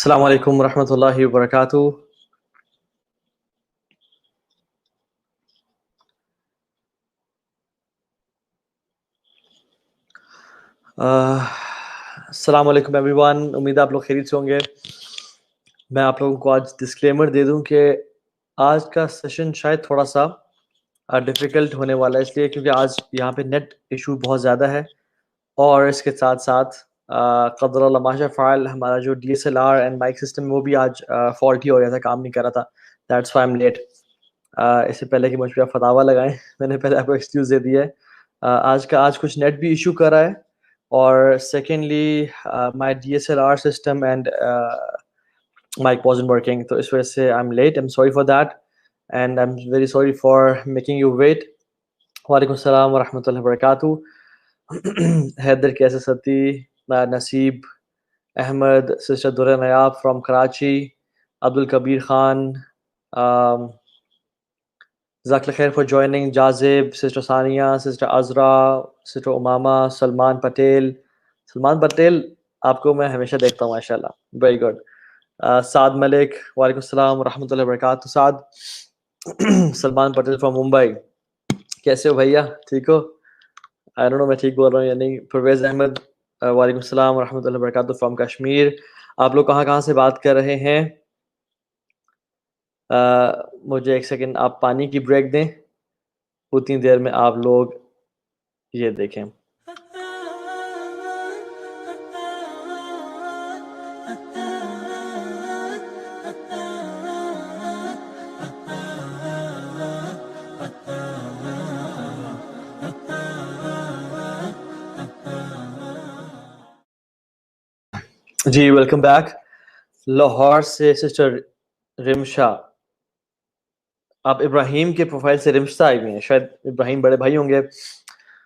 السلام علیکم ورحمۃ اللہ وبرکاتہ. السلام علیکم ایوری ون. امید ہے آپ لوگ خیریت سے ہوں گے. میں آپ لوگوں کو آج ڈسکلیمر دے دوں کہ آج کا سیشن شاید تھوڑا سا ڈیفیکلٹ ہونے والا ہے، اس لیے کیونکہ آج یہاں پہ نیٹ ایشو بہت زیادہ ہے، اور اس کے ساتھ ساتھ قدر اللہ ما شاء فعل ہمارا جو D S L are and mic system وہ بھی آج فالٹی ہو گیا تھا، کام نہیں کر رہا تھا. That's why I'm late. اس سے پہلے کہ مجھ پہ آپ فتاویٰ لگائیں، میں نے پہلے آپ کو ایکسکیوز دے دیا ہے. آج کچھ نیٹ بھی ایشو کر رہا ہے، اور secondly my D S L R system and mic wasn't working, تو اس وجہ سے I'm late. I'm sorry for that and I'm very sorry for making you wait. وعلیکم السلام ورحمۃ اللہ وبرکاتہ. حیدر کیسے ستی، نصیب احمد، سسٹر درہ نیاب فرام کراچی، عبد الکبیر خان، جزاک اللہ خیر for joining, Jazib, sister Sania, sister Azra, sister Imama, Salman Patel آپ کو میں ہمیشہ دیکھتا ہوں ماشاء اللہ، ویری گڈ. سعد ملک، وعلیکم السلام ورحمۃ اللہ وبرکاتہ. سعد. سلمان پٹیل فرام ممبئی، کیسے ہو بھیا، ٹھیک ہو؟ آئی ڈونٹ نو میں ٹھیک بول رہا ہوں یا نہیں. پرویز احمد، وعلیکم السلام ورحمۃ اللہ وبرکاتہ فرام کشمیر. آپ لوگ کہاں سے بات کر رہے ہیں؟ مجھے ایک سیکنڈ آپ پانی کی بریک دیں، اتنی دیر میں آپ لوگ یہ دیکھیں. جی ویلکم بیک. لاہور سے سسٹر رمشا، آپ ابراہیم کے پروفائل سے رمشا آئی ہوئی ہیں، شاید ابراہیم بڑے بھائی ہوں گے.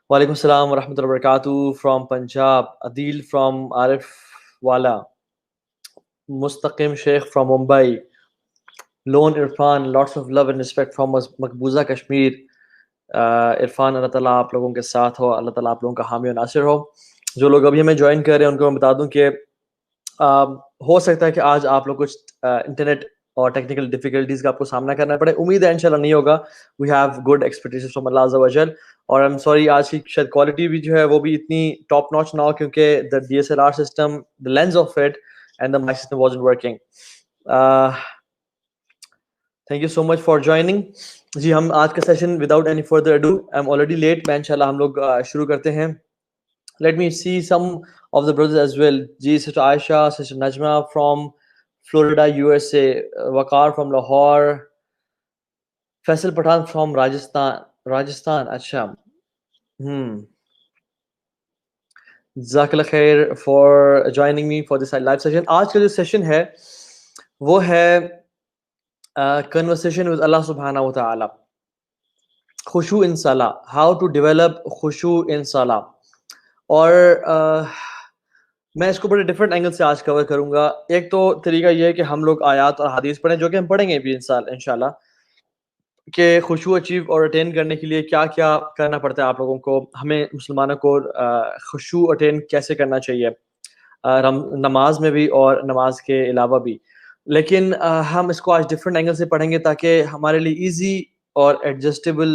وعلیکم السلام ورحمۃ اللہ وبرکاتہ from Punjab. Adeel from Arifwala, Mustaqeem Sheikh from Mumbai, Lone Irfan, lots of love and respect from مقبوضہ کشمیر. عرفان، اللہ تعالیٰ آپ لوگوں کے ساتھ ہو، اللہ تعالیٰ آپ لوگوں کا حامی و ناصر ہو. جو لوگ ابھی ہمیں جوائن کر رہے ہیں ان کو میں بتا دوں کہ ہو سکتا ہے کہ آج آپ لوگ کچھ انٹرنیٹ اور ٹیکنیکل ڈیفیکلٹیز کا آپ کو سامنا کرنا پڑے. امید ہے انشاءاللہ نہیں ہوگا. We have good expectations from Allah عز و جل. اور آئی ایم سوری آج کی شاید کوالٹی بھی جو ہے وہ بھی اتنی ٹاپ ناچ نہ ہو، کیونکہ the D S L R system, the lens of it and the mic system wasn't working. Thank you so much for joining. جی ہم آج کا session without any further ado, I am already late, میں انشاءاللہ ہم لوگ شروع کرتے ہیں. Let me see some of the brothers as well. Ji, Sister Aisha, Sister Najma from Florida, USA, Waqar from Lahore, Faisal Pathan from Rajasthan. Acha. Jazakallah khair for joining me for this live session. آج کا جو session ہے وہ ہے conversation with Allah subhanahu wa ta'ala. خشوع in salah. How to develop خشوع in salah. اور میں اس کو بڑے ڈفرینٹ اینگل سے آج کور کروں گا. ایک تو طریقہ یہ ہے کہ ہم لوگ آیات اور حدیث پڑھیں، جو کہ ہم پڑھیں گے بھی انشاءاللہ، کہ خشوع اچیو اور اٹین کرنے کے لیے کیا کیا کرنا پڑتا ہے آپ لوگوں کو، ہمیں مسلمانوں کو خشوع اٹین کیسے کرنا چاہیے نماز میں بھی اور نماز کے علاوہ بھی. لیکن ہم اس کو آج ڈفرینٹ اینگل سے پڑھیں گے تاکہ ہمارے لیے ایزی اور ایڈجسٹیبل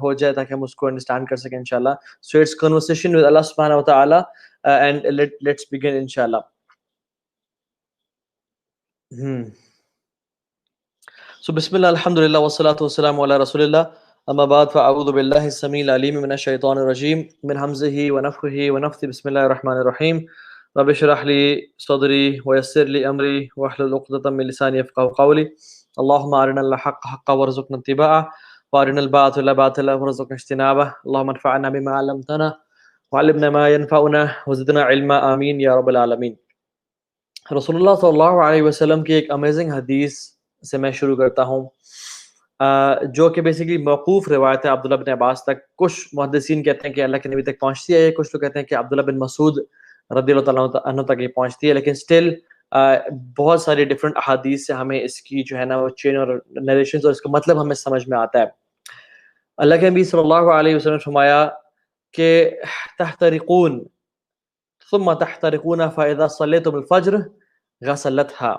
ہو جائے، تاکہ ہم اس کو انڈرسٹینڈ کر سکیں انشاءاللہ. So it's conversation with Allah سبحانہ و تعالی and let's begin inshallah. So bismillah, alhamdulillah, wassalatu wassalamu ala rasulillah, amma ba'd, fa'a'udhu billahi as-sami'il alim minash shaitanir rajim, min hamzihi wa nafthihi wa nafthihi. Bismillahir rahmanir rahim. Rabbi shrah li sadri wa yassir li amri wahlul 'uqdatam min lisani yafqahu qawli. Allahumma arina al-haqqa haqqan warzuqna ittiba'ah wa arina al-batila batilan warzuqna ijtinabah. Allahumma anfa'na bima 'allamtana وعلمنا ما ينفعنا وزدنا علما آمین یا رب العالمین. رسول اللہ صلی اللہ علیہ وسلم کی ایک امیزنگ حدیث سے میں شروع کرتا ہوں، جو کہ بیسیکلی موقوف روایت ہے عبداللہ بن عباس تک. کچھ محدثین کہتے ہیں کہ اللہ کے نبی تک پہنچتی ہے، کچھ لوگ کہتے ہیں کہ عبداللہ بن مسعود رضی اللہ تعالیٰ عنہ تک یہ پہنچتی ہے، لیکن اسٹل بہت ساری ڈفرینٹ احادیث سے ہمیں اس کی جو ہے نا وہ چین اور نریشنز اور اس کا مطلب ہمیں سمجھ میں آتا ہے. اللہ کے نبی صلی اللہ علیہ وسلم نے فرمایا کہ تحترقون ثم تحترقون فاذا صلیتم الفجر غسلتها,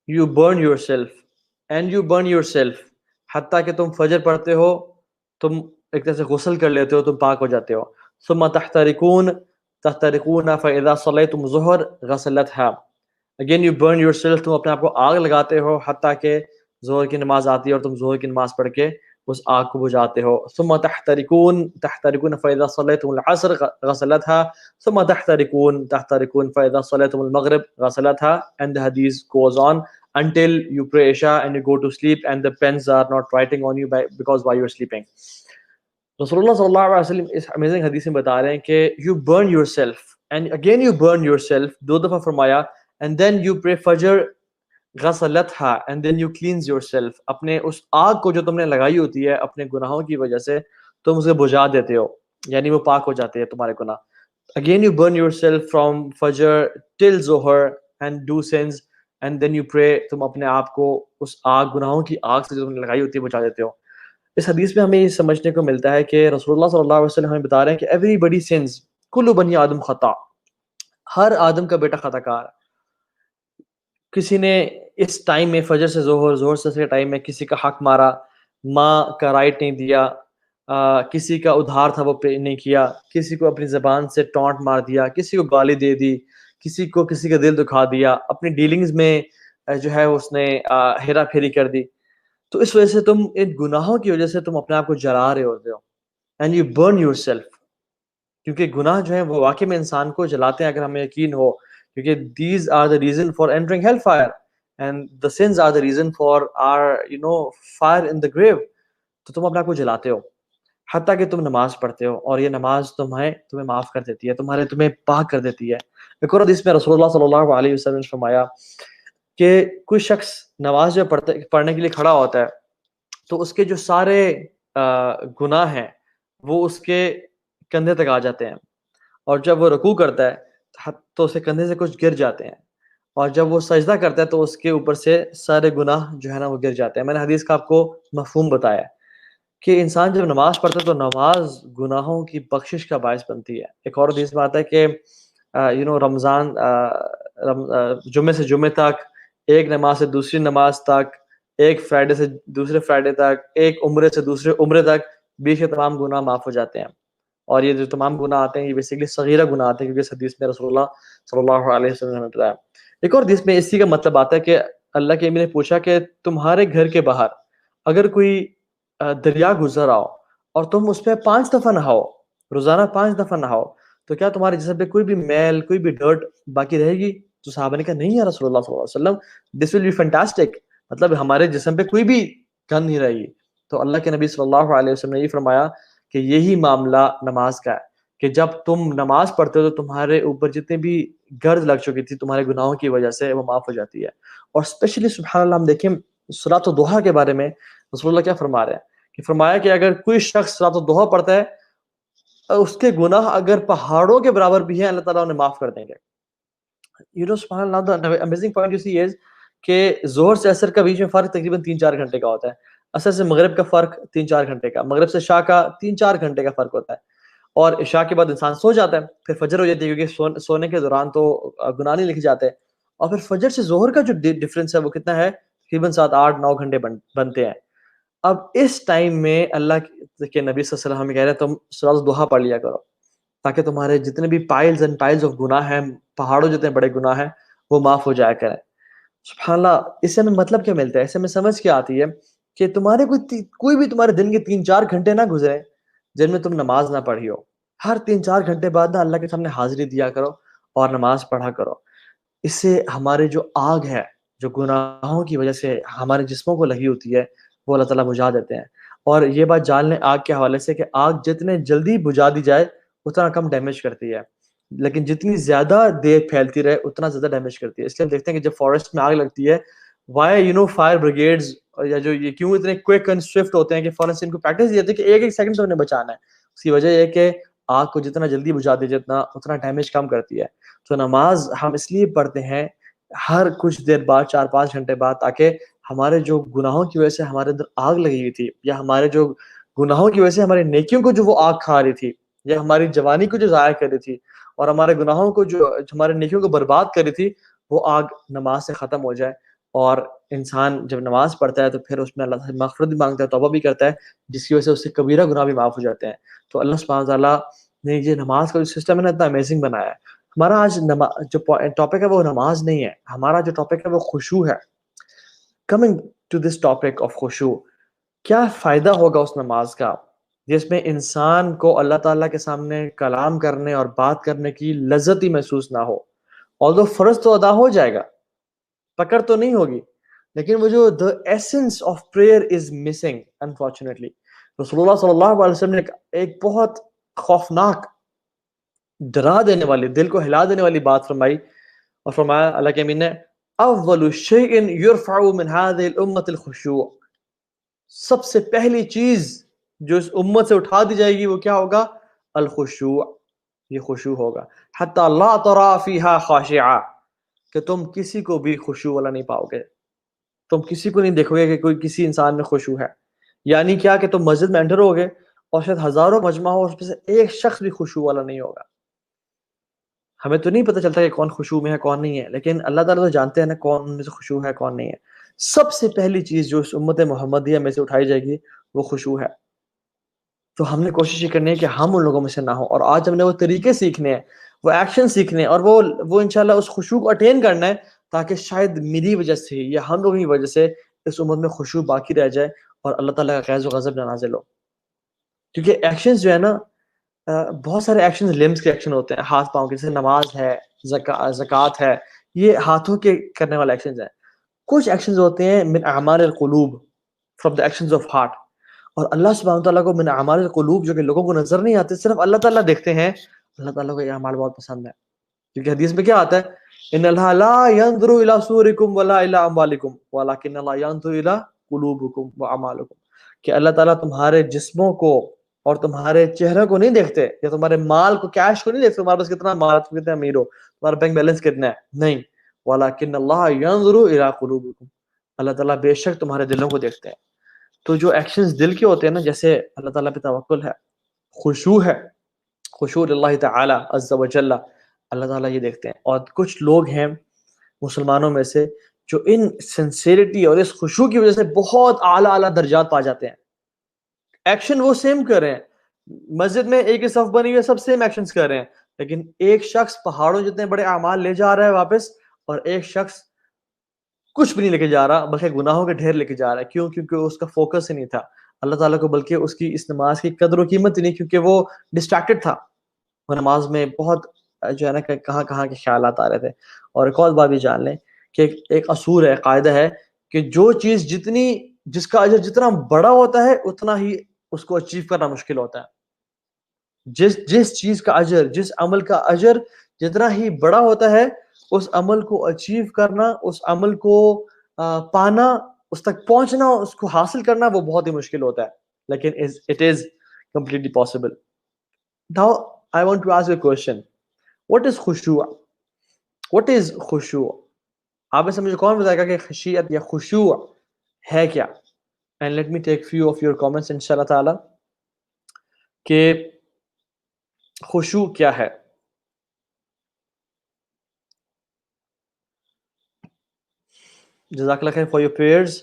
you burn yourself and you burn yourself, حتیٰ کہ تم فجر پڑھتے ہو, تم ایک طرح سے غسل کر لیتے ہو, تم پاک ہو جاتے ہو. ثم تحترقون فاذا صلیتم الظہر غسلتها, again you burn yourself, تم اپنے آپ کو آگ لگاتے ہو حتیٰ کہ ظہر کی نماز آتی ہے اور تم ظہر کی نماز پڑھ کے اس آگ کو بجھاتے ہو. ثم تحترقون فاذا صلیتم العصر غسلتها, ثم تحترقون فاذا صلیتم المغرب غسلتها, and the hadith goes on until you pray Isha and you go to sleep and the pens are not writing on you because while you are sleeping. رسول اللہ صلی اللہ علیہ وسلم اس امیزنگ حدیث میں بتا رہے ہیں کہ you burn yourself and again you burn yourself, دو دفعہ فرمایا, and then you pray فجر غسلتها, and then you cleanse yourself, اپنے اس آگ کو جو تم نے لگائی ہوتی ہے اپنے گناہوں کی وجہ سے تم اسے بجھا دیتے ہو, یعنی وہ پاک ہو جاتے ہیں تمہارے گناہ. Again you burn yourself from Fajr till Zohar and do sins, and then you pray, تم اپنے آپ کو اس آگ, گناہوں کی آگ سے جو تم نے لگائی ہوتی ہے بجھا دیتے ہو. اس حدیث میں ہمیں یہ سمجھنے کو ملتا ہے کہ رسول اللہ صلی اللہ علیہ وسلم ہمیں بتا رہے ہیں کہ everybody sins, کل بنی آدم خطا, ہر آدم کا بیٹا خطا کار. کسی نے اس ٹائم میں فجر سے ظہر, ظہر سے ٹائم میں کسی کا حق مارا, ماں کا رائٹ نہیں دیا, کسی کا ادھار تھا وہ پے نہیں کیا, کسی کو اپنی زبان سے ٹونٹ مار دیا, کسی کو گالی دے دی, کسی کا دل دکھا دیا, اپنی ڈیلنگز میں جو ہے اس نے ہیرا پھیری کر دی. تو اس وجہ سے تم ان گناہوں کی وجہ سے تم اپنے آپ کو جلا رہے ہوتے ہو, and you burn yourself, کیونکہ گناہ جو ہیں وہ واقعی میں انسان کو جلاتے ہیں اگر ہمیں یقین ہو, کیونکہ these are the reason for entering hell fire and the sins are the reason for our fire in the grave. تو تم اپنے آپ کو جلاتے ہو حتیٰ کہ تم نماز پڑھتے ہو, اور یہ نماز تمہیں معاف کر دیتی ہے, تمہیں پاک کر دیتی ہے. ایک اور حدیث میں رسول اللہ صلی اللہ علیہ وسلم نے فرمایا کہ کوئی شخص نماز جو پڑھنے کے لیے کھڑا ہوتا ہے تو اس کے جو سارے گناہ ہیں وہ اس کے کندھے تک آ جاتے ہیں, اور جب وہ رکوع کرتا ہے تو اس کے کندھے سے کچھ گر جاتے ہیں, اور جب وہ سجدہ کرتا ہے تو اس کے اوپر سے سارے گناہ جو ہے نا وہ گر جاتے ہیں. میں نے حدیث کا آپ کو مفہوم بتایا کہ انسان جب نماز پڑھتا ہے تو نماز گناہوں کی بخشش کا باعث بنتی ہے. ایک اور حدیث میں آتا ہے کہ رمضان جمعے سے جمعے تک, ایک نماز سے دوسری نماز تک, ایک فرائیڈے سے دوسرے فرائیڈے تک, ایک عمرے سے دوسرے عمرے تک بیچ کے تمام گناہ معاف ہو جاتے ہیں. اور یہ جو تمام گناہ آتے ہیں یہ بیسیکلی صغیرہ گناہ آتے ہیں, کیونکہ اس حدیث میں رسول اللہ صلی اللہ علیہ وسلم نے بتایا. ایک اور حدیث میں اسی کا مطلب آتا ہے کہ اللہ کے امین نے پوچھا کہ تمہارے گھر کے باہر اگر کوئی دریا گزر آؤ اور تم اس پہ 5 دفعہ نہاؤ, روزانہ 5 دفعہ نہاؤ, تو کیا تمہارے جسم پہ کوئی بھی میل, کوئی بھی ڈرٹ باقی رہے گی؟ تو صحابہ نے کہا نہیں یا رسول اللہ صلی اللہ علیہ وسلم, دس ول بی فینٹاسٹک, مطلب ہمارے جسم پہ کوئی بھی گند نہیں رہے گی. تو اللہ کے نبی صلی اللہ علیہ وسلم نے یہ فرمایا کہ یہی معاملہ نماز کا ہے, کہ جب تم نماز پڑھتے ہو تو تمہارے اوپر جتنے بھی گرد لگ چکی تھی تمہارے گناہوں کی وجہ سے وہ معاف ہو جاتی ہے. اور اسپیشلی سبحان اللہ ہم دیکھیں صلاۃ الضحیٰ کے بارے میں رسول اللہ کیا فرما رہے ہیں, کہ فرمایا کہ اگر کوئی شخص صلاۃ الضحیٰ پڑھتا ہے اس کے گناہ اگر پہاڑوں کے برابر بھی ہیں اللہ تعالیٰ انہیں معاف کر دیں گے. سبحان اللہ, the amazing point you see is کہ ظہر سے عصر کا بیچ میں فرق تقریباً 3-4 گھنٹے کا ہوتا ہے, عصر سے مغرب کا فرق 3-4 گھنٹے کا, مغرب سے عشاء کا 3-4 گھنٹے کا فرق ہوتا ہے, اور عشاء کے بعد انسان سو جاتا ہے, پھر فجر ہو جاتی ہے کیونکہ سونے کے دوران تو گناہ نہیں لکھ جاتے, اور پھر فجر سے ظہر کا جو ڈفرینس ہے وہ کتنا ہے, تقریباً 7-8-9 گھنٹے بنتے ہیں. اب اس ٹائم میں اللہ کے نبی صلی اللہ علیہ وسلم کہہ رہے ہیں تم صلاۃ الضحیٰ پڑھ لیا کرو تاکہ تمہارے جتنے بھی پائلز اینڈ پائلز آف گناہ ہیں, پہاڑوں جتنے بڑے گناہ ہیں وہ معاف ہو جایا کریں. سبحان اللہ, اس سے ہمیں مطلب کیا ملتا ہے, اس سے ہمیں سمجھ کیا آتی ہے کہ تمہارے کوئی بھی تمہارے دن کے 3-4 گھنٹے نہ گزرے جن میں تم نماز نہ پڑھی ہو. ہر 3-4 گھنٹے بعد نہ اللہ کے سامنے حاضری دیا کرو اور نماز پڑھا کرو. اس سے ہمارے جو آگ ہے جو گناہوں کی وجہ سے ہمارے جسموں کو لگی ہوتی ہے وہ اللہ تعالیٰ بجھا دیتے ہیں. اور یہ بات جان لیں آگ کے حوالے سے کہ آگ جتنے جلدی بجھا دی جائے اتنا کم ڈیمیج کرتی ہے, لیکن جتنی زیادہ دیر پھیلتی رہے اتنا زیادہ ڈیمیج کرتی ہے. اس لیے ہم دیکھتے ہیں کہ جب فارسٹ میں آگ لگتی ہے, وائی فائر بریگیڈز یا جو یہ کیوں اتنے کوئک اینڈ سوئفٹ ہوتے ہیں کہ فوراً سے ان کو پریکٹس دی جاتی ہے کہ ایک سیکنڈ سے انہیں بچانا ہے. اس کی وجہ یہ کہ آگ کو جتنا جلدی بجھا دی جتنا اتنا ڈیمیج کم کرتی ہے. تو نماز ہم اس لیے پڑھتے ہیں ہر کچھ دیر بعد, 4-5 گھنٹے بعد, تاکہ ہمارے جو گناہوں کی وجہ سے ہمارے اندر آگ لگی ہوئی تھی, یا ہمارے جو گناہوں کی وجہ سے ہماری نیکیوں کو جو وہ آگ کھا رہی تھی, یا ہماری جوانی کو جو ضائع کر رہی تھی, اور ہمارے گناہوں کو جو ہمارے نیکیوں کو برباد کر رہی تھی, وہ آگ نماز سے ختم ہو جائے، اور انسان جب نماز پڑھتا ہے تو پھر اس میں اللہ سے مغفرت بھی مانگتا ہے، توبہ بھی کرتا ہے، جس کی وجہ سے اس سے کبیرہ گناہ بھی معاف ہو جاتے ہیں۔ تو اللہ سبحانہ وتعالیٰ نے یہ نماز کا جو سسٹم ہے نا اتنا امیزنگ بنایا ہے۔ ہمارا آج جو ٹاپک ہے وہ نماز نہیں ہے، ہمارا جو ٹاپک ہے وہ خشوع ہے۔ Coming to this topic of خشوع، کیا فائدہ ہوگا اس نماز کا جس میں انسان کو اللہ تعالیٰ کے سامنے کلام کرنے اور بات کرنے کی لذت ہی محسوس نہ ہو؟ although فرض تو ادا ہو جائے گا، پکڑ تو نہیں ہوگی، لیکن وہ جو the essence of prayer is missing unfortunately۔ رسول اللہ صلی اللہ علیہ وسلم نے ایک بہت خوفناک، ڈرا دینے والی، دل کو ہلا دینے والی بات فرمائی، اور فرمایا اللہ کے امین نے اول شیء یرفع من هذه الامة الخشوع، سب سے پہلی چیز جو اس امت سے اٹھا دی جائے گی وہ کیا ہوگا؟ الخشوع، یہ خشوع ہوگا۔ حتی لا ترى فیہا خاشعا، کہ تم کسی کو بھی خشوع والا نہیں پاؤ گے، تم کسی کو نہیں دیکھو گے کہ کوئی کسی انسان میں خشوع ہے۔ یعنی کیا کہ تم مسجد میں انٹر ہوگے اور شاید ہزاروں مجمع ہو، اس میں سے ایک شخص بھی خشوع والا نہیں ہوگا۔ ہمیں تو نہیں پتہ چلتا کہ کون خشوع میں ہے کون نہیں ہے، لیکن اللہ تعالیٰ تو جانتے ہیں نا کون ان میں سے خشوع ہے کون نہیں ہے۔ سب سے پہلی چیز جو اس امت محمدیہ میں سے اٹھائی جائے گی وہ خشوع ہے۔ تو ہم نے کوشش یہ کرنی ہے کہ ہم ان لوگوں میں سے نہ ہوں، اور آج ہم نے وہ طریقے سیکھنے ہیں، وہ ایکشن سیکھنے ہیں، اور وہ انشاءاللہ اس خشوع کو اٹین کرنا ہے، تاکہ شاید میری وجہ سے یا ہم لوگوں کی وجہ سے اس امت میں خشوع باقی رہ جائے اور اللہ تعالیٰ کا غیظ و غضب نہ نازل ہو۔ کیونکہ ایکشنز جو ہے نا، بہت سارے ایکشنز لمز کے ایکشن ہوتے ہیں، ہاتھ پاؤں کے، جیسے نماز ہے، زکوٰۃ ہے، یہ ہاتھوں کے کرنے والے ایکشنز ہیں۔ کچھ ایکشنز ہوتے ہیں من اعمال القلوب، from the actions of heart, اور اللہ سبحانہ تعالیٰ کو من اعمال القلوب جو کہ لوگوں کو نظر نہیں آتے، صرف اللہ تعالیٰ دیکھتے ہیں، اللہ تعالیٰ کو یہ اعمال بہت پسند ہے۔ کیونکہ حدیث میں کیا آتا ہے، ان اللہ لا ينظر الى صورکم ولا الى اموالکم ولکن اللہ ينظر الى قلوبکم واعمالکم، کہ اللہ تعالیٰ تمہارے جسموں کو اور تمہارے چہرے کو نہیں دیکھتے، یا تمہارے مال کو، کیش کو نہیں دیکھتے، تمہارے پاس کتنا مال، تم کتنے امیر ہو، تمہارا بینک بیلنس کتنا ہے، نہیں، ولکن اللہ ينظر الى قلوبکم، اللہ تعالیٰ بے شک تمہارے دلوں کو دیکھتے ہیں۔ تو جو ایکشنز دل کے ہوتے ہیں نا، جیسے اللہ تعالیٰ پہ توکل ہے، خشوع ہے، خشوع اللہ تعالیٰ عز و جل، اللہ تعالیٰ یہ دیکھتے ہیں۔ اور کچھ لوگ ہیں مسلمانوں میں سے جو ان سنسیریٹی اور اس خشوع کی وجہ سے بہت اعلیٰ اعلیٰ درجات پا جاتے ہیں۔ ایکشن وہ سیم کر رہے ہیں، مسجد میں ایک ہی صف بنی ہوئی ہے، سب سیم ایکشنز کر رہے ہیں، لیکن ایک شخص پہاڑوں جتنے بڑے اعمال لے جا رہا ہے واپس، اور ایک شخص کچھ بھی نہیں لے کے جا رہا، بلکہ گناہوں کے ڈھیر لے کے جا رہا ہے۔ کیوں؟ کیونکہ اس کا فوکس ہی نہیں تھا اللہ تعالیٰ کو، بلکہ اس کی اس نماز کی قدر و قیمت ہی نہیں، کیونکہ وہ ڈسٹریکٹڈ تھا، وہ نماز میں بہت جو ہے نا کہ کہاں کہاں کے خیالات آ رہے تھے۔ اور ایک اور بات بھی جان لیں کہ ایک اصول ہے، قاعدہ ہے کہ جو چیز جس کا اجر جتنا بڑا ہوتا ہے اتنا ہی اس کو اچیو کرنا مشکل ہوتا ہے۔ جس چیز کا اجر، جس عمل کا اجر جتنا ہی بڑا ہوتا ہے، اس عمل کو اچیو کرنا، اس عمل کو پانا، اس تک پہنچنا، اس کو حاصل کرنا وہ بہت ہی مشکل ہوتا ہے، لیکن it is completely possible۔ Now I want to ask you a question. What is خشوع؟ What is خشوع؟ آپ میں سے مجھے کون بتائے گا کہ خشیت یا خشوع ہے کیا؟ And let me take few of your comments انشاءاللہ تعالی کہ خشوع کیا ہے۔ جزاک اللہ خیر for your prayers۔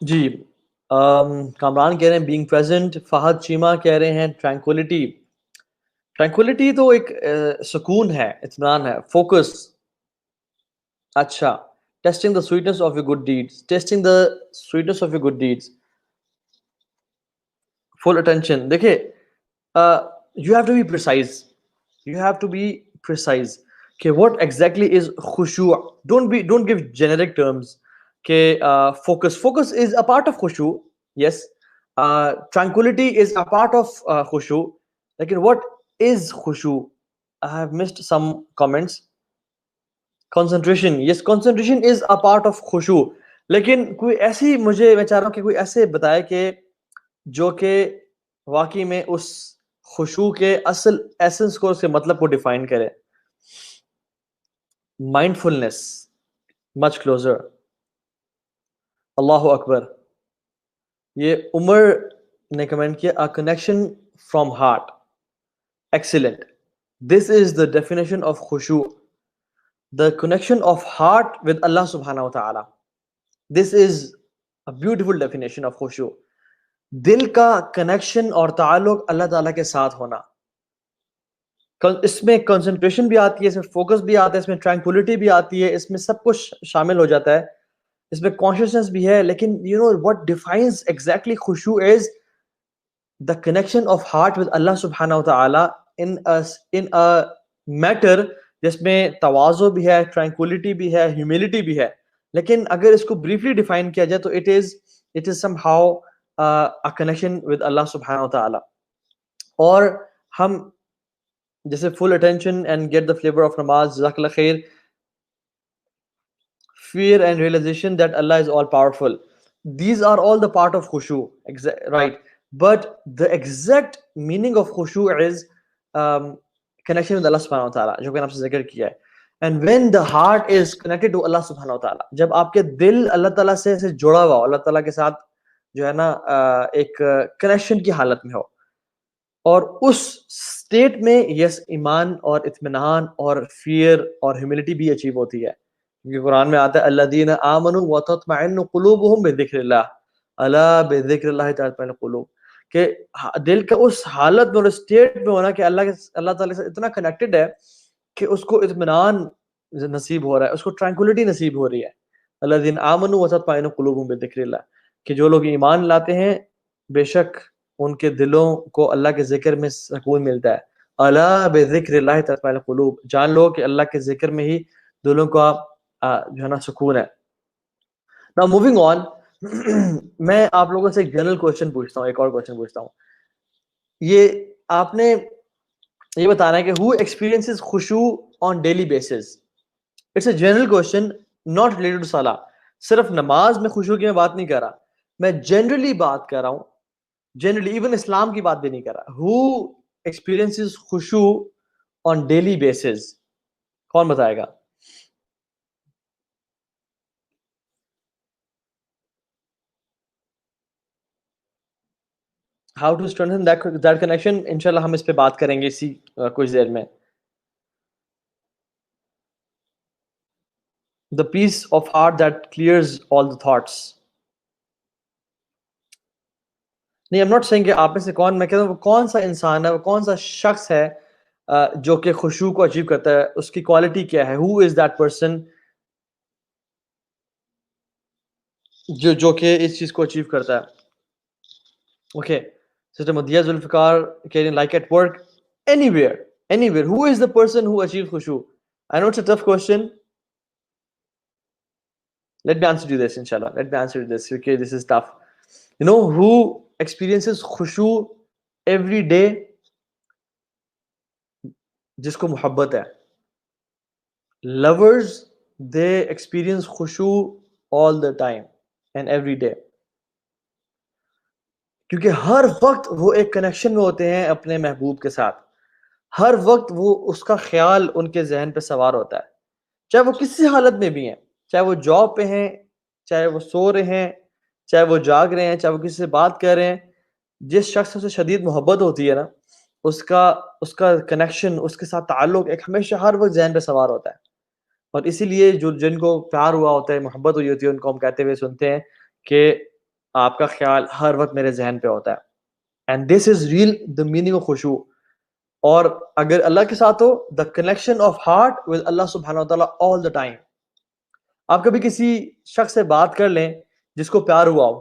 جی کامران کہہ رہے ہیں being present، فہد چیمہ کہہ رہے ہیں tranquility۔ ٹرینکولیٹی تو ایک سکون ہے، اطمینان ہے، فوکس۔ اچھا، tasting the sweetness of your good deeds, tasting the sweetness of your good deeds, full attention. دیکھیں you have to be precise, you have to be precise کہ واٹ ایگزیکٹلی از خشوع۔ ڈونٹ گیو جینرک ٹرمز کہ focus is a part of خشوع، yes, tranquillity is a part of خشوع، لیکن what is khushu? I have missed some comments. Concentration, yes, concentration is a part of khushu، لیکن کوئی ایسی، میں چاہ رہا ہوں کہ کوئی ایسے بتائے کہ جو کہ واقعی میں اس خشوع کے اصل ایسنس کو، اس کے مطلب کو ڈیفائن کرے۔ mindfulness, much closer. Allahu Akbar. یہ عمر نے کمنٹ کیا a connection from heart. Excellent. This is the definition of khushu. The connection of heart with Allah subhanahu wa ta'ala. This is a beautiful definition of khushu. دل کا connection اور تعلق اللہ تعالیٰ کے ساتھ ہونا. اس میں کنسنٹریشن بھی آتی ہے, اس میں فوکس بھی آتا ہے, اس میں ٹرانکولیٹی بھی آتی ہے, اس میں سب کچھ شامل ہو جاتا ہے, اس میں کانشیسنس بھی ہے. لیکن you know what defines exactly خشوع is the connection of heart with Allah subhanahu wa ta'ala in a matter جس میں تواضع بھی ہے, tranquility بھی ہے, humility بھی ہے. لیکن اگر اس کو briefly define کیا جائے تو it is somehow a connection with Allah subhanahu wa ta'ala. اور ہم جیسے full attention and get the flavor of namaz, jazakallah khair, fear and realization that Allah is all powerful, these are all the part of khushu, right? But the exact meaning of khushu is connection with Allah subhanahu wa ta'ala, جو کہ ہم نے ذکر کیا ہے. And when the heart is connected to Allah subhanahu wa ta'ala, جب آپ کے دل اللہ تعالیٰ سے جڑا ہوا ہو, اللہ تعالیٰ کے ساتھ جو ہے نا ایک کنیکشن کی حالت میں ہو, اور اس سٹیٹ میں یس ایمان اور اطمینان اور فیئر اور ہیوملٹی بھی اچیو ہوتی ہے. کیونکہ قرآن میں آتا ہے الذین آمنوا وتطمئن قلوبهم بذکر اللہ, الا بذکر اللہ تطمئن القلوب, کہ دل کا اس حالت میں اور اسٹیٹ میں ہونا کہ اللہ تعالیٰ سے اتنا کنیکٹڈ ہے کہ اس کو اطمینان نصیب ہو رہا ہے, اس کو ٹرانکولیٹی نصیب ہو رہی ہے. الذین آمنوا وتطمئن قلوبهم بذکر اللہ, کہ جو لوگ ایمان لاتے ہیں بے شک ان کے دلوں کو اللہ کے ذکر میں سکون ملتا ہے. الا بذکر اللہ تطمئن القلوب, جان لو کہ اللہ کے ذکر میں ہی دلوں کا جو ہے نا سکون ہے. Now moving on, میں آپ لوگوں سے ایک جنرل کوشچن پوچھتا ہوں, ایک اور کوشچن پوچھتا ہوں. یہ آپ نے یہ بتانا ہے کہ who experiences خشوع on daily basis. It's a general question, not related to صلاح. صرف نماز میں خشوع کی میں بات نہیں کر رہا, میں جنرلی بات کر رہا ہوں, جنرلی ایون اسلام کی بات بھی نہیں کر رہا. who experiences خشوع on daily basis, کون بتائے گا؟ How to strengthen that connection, انشاءاللہ ہم اس پہ بات کریں گے اسی کچھ دیر میں. The peace of heart that clears all the thoughts. نہیں, I'm not saying کہ آپ میں سے کون, میں کہتا ہوں وہ کون سا انسان ہے, وہ کون سا شخص ہے جو کہ خشوع کو اچیو کرتا ہے, اس کی کوالٹی کیا ہے. Who is that person جو کہ اس چیز کو اچیو کرتا ہے. Okay, Sister Madhiya Zulfikar, like at work, anywhere, who is the person who achieves khushu? I know it's a tough question. Let me answer you this, inshallah. Let me answer this. Okay, this is tough. You know who experiences khushu every day? جس کو محبت ہے. Lovers, they experience khushu all the time and every day. کیونکہ ہر وقت وہ ایک connection میں ہوتے ہیں اپنے محبوب کے ساتھ, ہر وقت وہ اس کا خیال ان کے ذہن پہ سوار ہوتا ہے, چاہے وہ کسی حالت میں بھی ہیں, چاہے وہ جاب پہ ہیں, چاہے وہ سو رہے ہیں, چاہے وہ جاگ رہے ہیں, چاہے وہ کسی سے بات کر رہے ہیں. جس شخص سے شدید محبت ہوتی ہے نا, اس کا کنیکشن, اس کے ساتھ تعلق ایک ہمیشہ ہر وقت ذہن پہ سوار ہوتا ہے. اور اسی لیے جن کو پیار ہوا ہوتا ہے, محبت ہوئی ہوتی ہے, ان کو ہم کہتے ہوئے سنتے ہیں کہ آپ کا خیال ہر وقت میرے ذہن پہ ہوتا ہے. And this is real the meaning of خشوع. اور اگر اللہ کے ساتھ ہو, the connection of heart with Allah سبحانہ و تعالیٰ آل دا ٹائم. آپ کبھی کسی شخص سے بات کر لیں جس کو پیار ہوا ہو,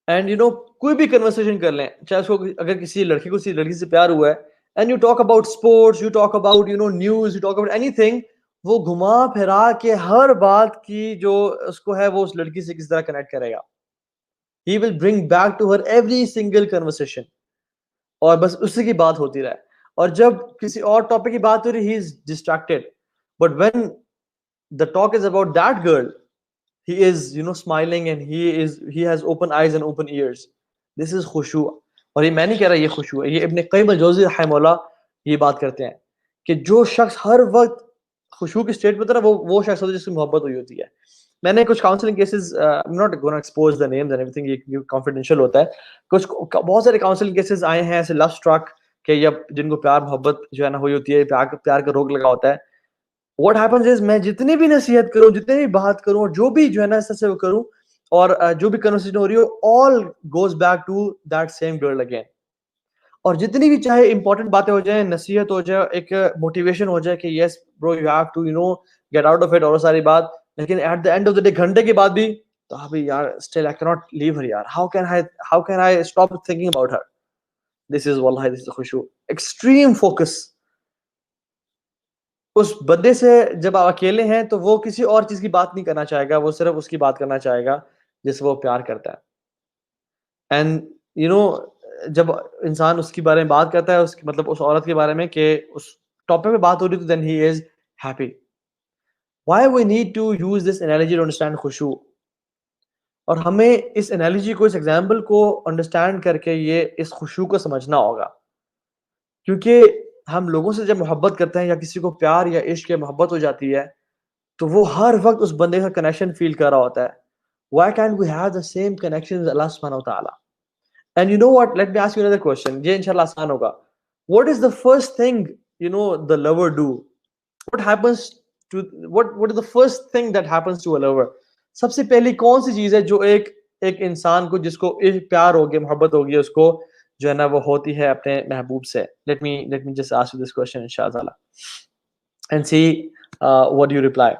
اینڈ کوئی بھی کنورسیشن کر لیں, چاہے اس کو اگر کسی لڑکی سے پیار ہوا ہے, and you talk about sports, you talk about news, you talk about any thing, وہ گھما پھرا کے ہر بات کی جو اس کو ہے وہ اس لڑکی سے کس طرح کنیکٹ کرے گا. He will bring back to her every single conversation, اور بس اسی کی بات ہوتی رہے. اور جب کسی اور ٹاپک کی بات ہو رہی, he is distracted, but when the talk is about that girl, he is smiling and he has open eyes and open ears. This is khushu. اور یہ میں نہیں کہہ رہا یہ خشوع ہے, یہ ابن قیم الجوزی رحمہ اللہ یہ بات کرتے ہیں کہ جو شخص ہر وقت خشوع کی اسٹیٹ پہ وہ شخص ہوتا ہے جس کی محبت ہوئی ہوتی ہے. میں نے کچھ counselling cases not gonna expose the names and ایوری تھنگ, یہ کانفیڈینشیل ہوتا ہے. بہت سارے کاؤنسلنگ کیسز آئے ہیں ایسے لو اسٹرک کہ جن کو پیار محبت جو ہے نا ہوئی ہوتی ہے, پیار کا روگ لگا ہوتا ہے. واٹ ہیپنز از میں جتنی بھی نصیحت کروں, جتنی بھی بات کروں, اور جو بھی جو ہے نا اس سے کروں, اور جو بھی کنورسیشن ہو رہی ہو, all goes back to that same girl again. اور جتنی بھی چاہے امپورٹنٹ باتیں ہو جائیں, نصیحت ہو جائے, ایک موٹیویشن ہو جائے کہ yes bro you have to get out of it, اور ساری بات, لیکن at the end of the day گھنٹے کے بعد بھی تو ابھی یار still I can't leave her یار, how can I stop thinking about her. This is واللہ دس از خشوع, ایکسٹریم فوکس. اس بندے سے جب آپ اکیلے ہیں تو وہ کسی اور چیز کی بات نہیں کرنا چاہے گا, وہ صرف اس کی بات کرنا چاہے گا جس سے وہ پیار کرتا ہے. اینڈ جب انسان اس کے بارے میں بات کرتا ہے, اس مطلب اس عورت کے بارے میں کہ اس ٹاپک پہ بات ہو رہی, تو then he is happy. Why we need to use this analogy to understand خشوع. اور ہمیں اس انالوجی کو, اس ایگزامپل کو انڈرسٹینڈ کر کے یہ اس خشوع کو سمجھنا ہوگا. کیونکہ ہم لوگوں سے جب محبت کرتے ہیں یا کسی کو پیار یا عشق یا محبت ہو جاتی ہے, تو وہ ہر وقت اس بندے کا کنیکشن فیل کر رہا ہوتا ہے. Why can't we have the same connection with Allah subhanahu wa ta'ala? And you know what, let me ask you another question. یہ انشاءاللہ آسان ہوگا. What is the first thing the lover do? What happens to what is the first thing that happens to a lover? سب سے پہلی کون سی چیز ہے جو ایک انسان کو, جس کو پیار ہو گیا, محبت ہو گیا, اس کو جو ہے نا وہ ہوتی ہے اپنے محبوب سے. Let me just ask you this question inshallah and see what you reply.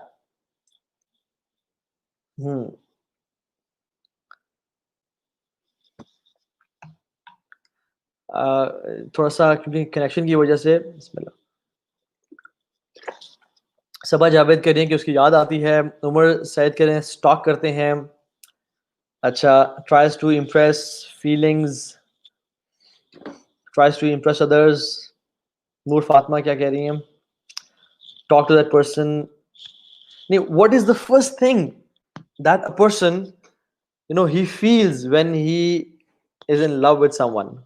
تھوڑا سا کیونکہ کنیکشن کی وجہ سے, بسم اللہ. صبا جاوید کہہ رہی ہیں کہ اس کی یاد آتی ہے. عمر سعید کہہ رہے ہیں اسٹاک کرتے ہیں. اچھا, tries to impress feelings, tries to impress others. Noor Fatima کیا کہہ رہی ہیں, ٹاک ٹو دیٹ پرسن. نہیں, what is the first thing that a person he feels when he is in love with someone?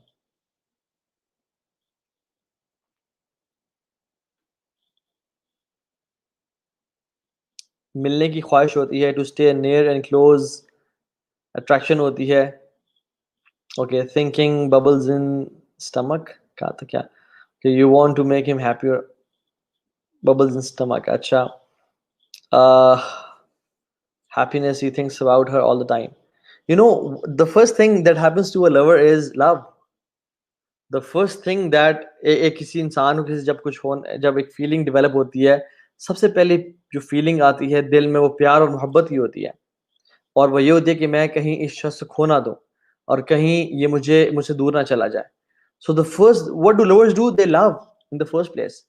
ملنے کی خواہش ہوتی ہے, to stay near and close, attraction ہوتی ہے. Okay, thinking bubbles in stomach, کہا تھا کیا کہ you want to make him happier, bubbles in stomach. اچھا, happiness, he thinks about her all the time. The first thing that happens to a lover is love. The first thing that ایک کسی انسان کو جب ایک feeling develop ہوتی ہے, سب سے پہلے جو فیلنگ آتی ہے دل میں, وہ پیار اور محبت ہی ہوتی ہے. اور وہ یہ ہوتی ہے کہ میں کہیں اس شخص سے کھو نہ دوں, اور کہیں یہ مجھ سے دور نہ چلا جائے. So the first, what do lovers do? They love in the first place.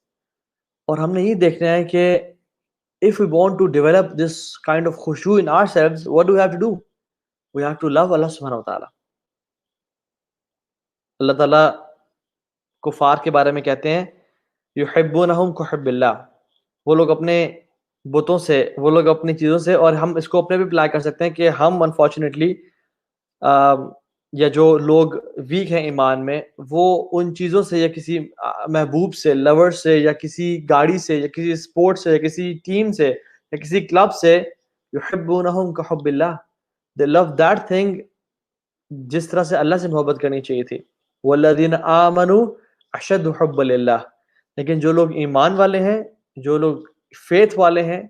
اور ہم نے یہ دیکھنا ہے کہ if we want to develop this kind of khushu in ourselves, what do we have to do? We have to love Allah subhanahu wa ta'ala. اللہ تعالیٰ کفار کے بارے میں کہتے ہیں یحبونہم کحب اللہ. وہ لوگ اپنے بتوں سے, وہ لوگ اپنی چیزوں سے, اور ہم اس کو اپنے بھی اپلائی کر سکتے ہیں کہ ہم انفارچونیٹلی یا جو لوگ ویک ہیں ایمان میں, وہ ان چیزوں سے یا کسی محبوب سے, لور سے, یا کسی گاڑی سے, یا کسی اسپورٹ سے, یا کسی ٹیم سے, یا کسی کلب سے, یحبونہم کحب اللہ, they love that thing جس طرح سے اللہ سے محبت کرنی چاہیے تھی. والذین آمنوا اشد حب للہ. لیکن جو لوگ ایمان والے ہیں, جو لوگ فیتھ والے ہیں,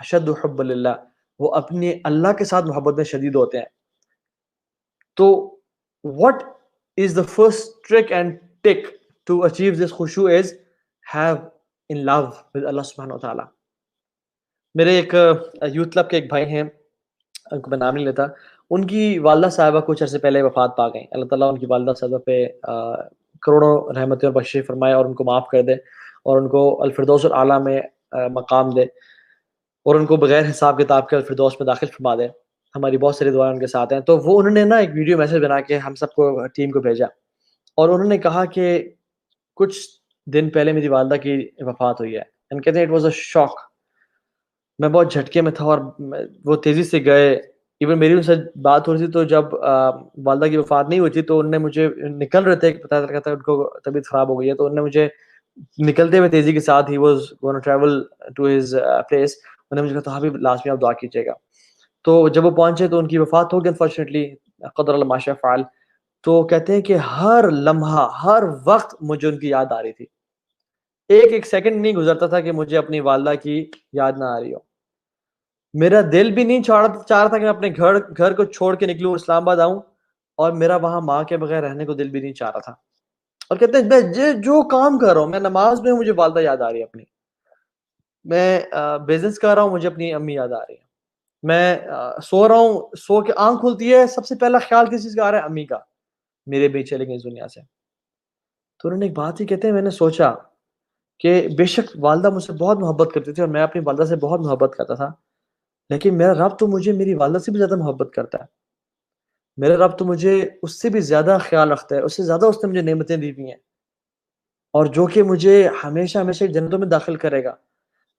اشد حب للہ, وہ اپنے اللہ کے ساتھ محبت میں شدید ہوتے ہیں. تو what is the first trick and tick to achieve this khushu is have in love with Allah subhanahu wa ta'ala. میرے ایک یوتھ کلب کے ایک بھائی ہیں, ان کو میں نام نہیں لیتا, ان کی والدہ صاحبہ کچھ عرصے پہلے وفات پا گئیں. اللہ تعالیٰ ان کی والدہ صاحبہ پہ کروڑوں رحمتیں اور بخشش فرمائے, اور ان کو معاف کر دے, اور ان کو الفردوس الاعلیٰ میں مقام دے, اور ان کو بغیر حساب کتاب کے الفردوس میں داخل فرما دے. ہماری بہت ساری دعائیں ان کے ساتھ ہیں. تو وہ انہوں نے نا ایک ویڈیو میسج بنا کے ہم سب کو, ٹیم کو بھیجا, اور انہوں نے کہا کہ کچھ دن پہلے میری والدہ کی وفات ہوئی ہے. کہتے ہیں اٹ واز اے شاک. میں بہت جھٹکے میں تھا, اور وہ تیزی سے گئے. ایون میری ان سے بات ہو رہی تھی, تو جب والدہ کی وفات نہیں ہوئی تھی تو انہوں نے مجھے, نکل رہے تھے, پتہ لگا تھا ان کو طبیعت خراب ہو گئی ہے, تو انہوں نے مجھے نکلتے ہوئے تیزی کے ساتھ ہی was gonna travel to his place. انہوں نے مجھے کہا تھا حبیب لاسٹ میں آپ دعا کیجیے گا. تو جب وہ پہنچے تو ان کی وفات ہو گئی انفارچونیٹلی, قدر اللہ ما شاء فعل. تو کہتے ہیں کہ ہر لمحہ ہر وقت مجھے ان کی یاد آ رہی تھی. ایک ایک سیکنڈ نہیں گزرتا تھا کہ مجھے اپنی والدہ کی یاد نہ آ رہی ہو. میرا دل بھی نہیں چاہ رہا تھا کہ میں اپنے گھر کو چھوڑ کے نکلوں اسلام آباد آؤں, اور میرا وہاں ماں کے بغیر رہنے کو دل بھی نہیں چاہ رہا تھا. اور کہتے ہیں میں جو کام کر رہا ہوں, میں نماز میں مجھے والدہ یاد آ رہی ہے اپنی, میں بزنس کر رہا ہوں مجھے اپنی امی یاد آ رہی ہے, میں سو رہا ہوں, سو کے آنکھ کھلتی ہے سب سے پہلا خیال کس چیز کا آ رہا ہے, امی کا, میرے بھی چلے گئے اس دنیا سے. تو انہوں نے ایک بات ہی کہتے ہیں, میں نے سوچا کہ بے شک والدہ مجھ سے بہت محبت کرتی تھی اور میں اپنی والدہ سے بہت محبت کرتا تھا, لیکن میرا رب تو مجھے میری والدہ سے بھی زیادہ محبت کرتا ہے. میرا رب تو مجھے اس سے بھی زیادہ خیال رکھتا ہے, اس سے زیادہ اس نے مجھے نعمتیں دی ہوئی ہیں, اور جو کہ مجھے ہمیشہ ہمیشہ جنتوں میں داخل کرے گا,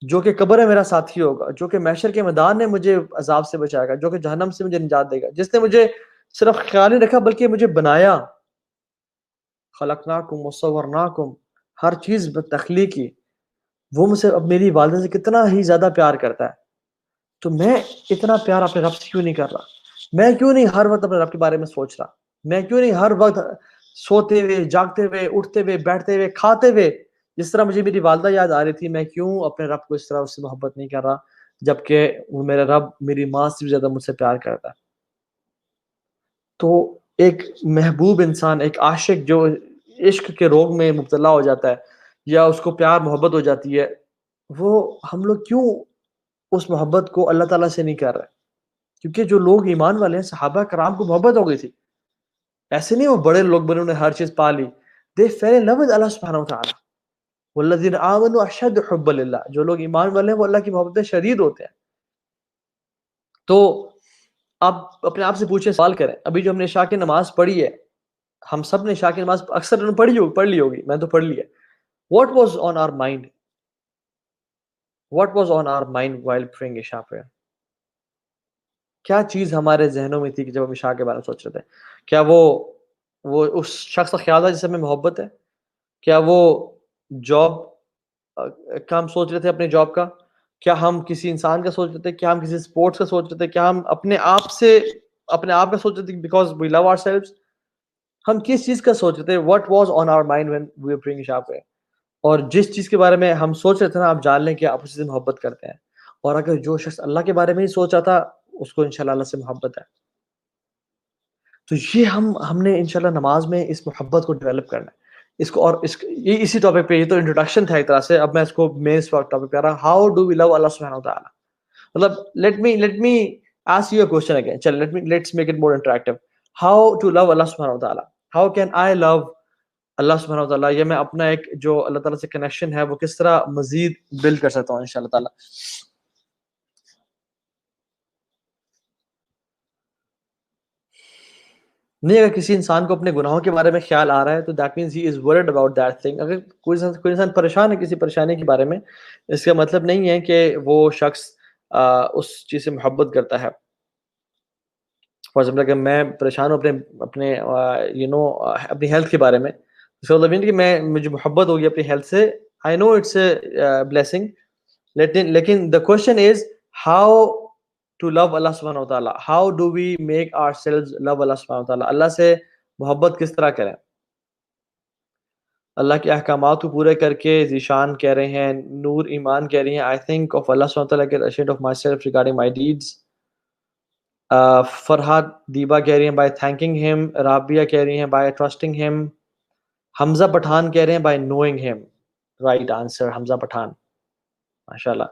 جو کہ قبر ہے میرا ساتھی ہوگا, جو کہ محشر کے میدان میں مجھے عذاب سے بچائے گا, جو کہ جہنم سے مجھے نجات دے گا, جس نے مجھے صرف خیال نہیں رکھا بلکہ مجھے بنایا. خلقناکم وصورناکم, ہر چیز تخلیقی, وہ مجھ سے اب میری والدہ سے کتنا ہی زیادہ پیار کرتا ہے. تو میں اتنا پیار اپنے رب سے کیوں نہیں کر رہا؟ میں کیوں نہیں ہر وقت اپنے رب کے بارے میں سوچ رہا؟ میں کیوں نہیں ہر وقت سوتے ہوئے, جاگتے ہوئے, اٹھتے ہوئے, بیٹھتے ہوئے, کھاتے ہوئے جس طرح مجھے میری والدہ یاد آ رہی تھی, میں کیوں اپنے رب کو اس طرح اس سے محبت نہیں کر رہا, جبکہ وہ میرا رب میری ماں سے بھی زیادہ مجھ سے پیار کرتا ہے. تو ایک محبوب انسان, ایک عاشق جو عشق کے روگ میں مبتلا ہو جاتا ہے یا اس کو پیار محبت ہو جاتی ہے, وہ ہم لوگ کیوں اس محبت کو اللہ تعالیٰ سے نہیں کر رہے؟ کیونکہ جو لوگ ایمان والے ہیں, صحابہ کرام کو محبت ہو گئی تھی. ایسے نہیں وہ بڑے لوگ بنے, انہیں ہر چیز پا لی. They fell in love with Allah سبحانہ وتعالی. والذین آمنوا اشد حبا للہ, جو لوگ ایمان والے ہیں وہ اللہ کی محبت میں شدید ہوتے ہیں. تو آپ اپنے آپ سے پوچھیں, سوال کریں, ابھی جو ہم نے عشاء کی نماز پڑھی ہے, ہم سب نے عشاء کی نماز اکثر پڑھ لی ہوگی, میں تو پڑھ لی ہے. What was on our mind? What was on our mind while praying عشاء prayer? کیا چیز ہمارے ذہنوں میں تھی کہ جب ہم عشاء کے بارے میں سوچ رہے تھے؟ کیا وہ اس شخص کا خیال تھا جس سے ہمیں محبت ہے؟ کیا وہ جاب کا ہم سوچ رہے تھے, اپنے جاب کا؟ کیا ہم کسی انسان کا سوچ رہے تھے؟ کیا ہم کسی اسپورٹس کا سوچ رہے تھے؟ کیا ہم اپنے آپ کا سوچ رہے تھے بیکاز وی لو آور سیلفز؟ ہم کس چیز کا سوچ رہے تھے؟ What was on our mind when we were praying Isha prayer? اور جس چیز کے بارے میں ہم سوچ رہے تھے نا, آپ جان لیں کہ آپ اسی سے محبت کرتے ہیں. اور اگر جو شخص اللہ کے بارے میں ہی سوچا تھا, اس کو انشاءاللہ اللہ سے محبت ہے. تو یہ ہم نے انشاءاللہ نماز میں اس محبت کو ڈیولپ کرنا ہے. اس کو, اور یہ اسی ٹاپک پہ, یہ تو انٹروڈکشن تھا ایک طرح سے, اب میں اس کو مین ٹاپک پہ آ رہا. ہاؤ ڈو وی لو اللہ سبحانہ وتعالی؟ مطلب let me ask you a question again. چل let's make it more interactive. How to love Allah subhanahu wa ta'ala? How can I love اللہ سبحانہ و تعالیٰ؟ یہ میں اپنا ایک جو اللہ تعالیٰ سے کنیکشن ہے وہ کس طرح مزید بلڈ کر سکتا ہوں انشاءاللہ تعالیٰ؟ نہیں, اگر کسی انسان کو اپنے گناہوں کے بارے میں خیال آ رہا ہے تو that means he is word about that thing. اگر کوئی انسان پریشان ہے کسی پریشانی کے بارے میں, اس کا مطلب نہیں ہے کہ وہ شخص اس چیز سے محبت کرتا ہے. فار ایگزامپل اگر میں پریشان ہوں اپنے اپنی ہیلتھ کے بارے میں, اس کا مطلب یہ کہ مجھے محبت ہوگی اپنی ہیلتھ سے. آئی نو اٹس اے بلیسنگ, لیکن the question is how to love اللہ سبحانہ و تعالیٰ. How do we make ourselves love اللہ سبحانہ و تعالیٰ؟ اللہ سے محبت کس طرح کریں؟ اللہ کے احکامات کو پورے کر کے. ذیشان کہہ رہے ہیں, نور ایمان کہہ رہی ہیں, I think of Allah سبحانہ و تعالیٰ, get ashamed of myself regarding my deeds. Farhat دیبا کہہ رہی ہیں by thanking him. رابعہ کہہ رہی ہیں by trusting him. حمزہ پٹھان کہہ رہے ہیں by knowing him. Right answer, حمزہ پٹھان, ماشاءاللہ.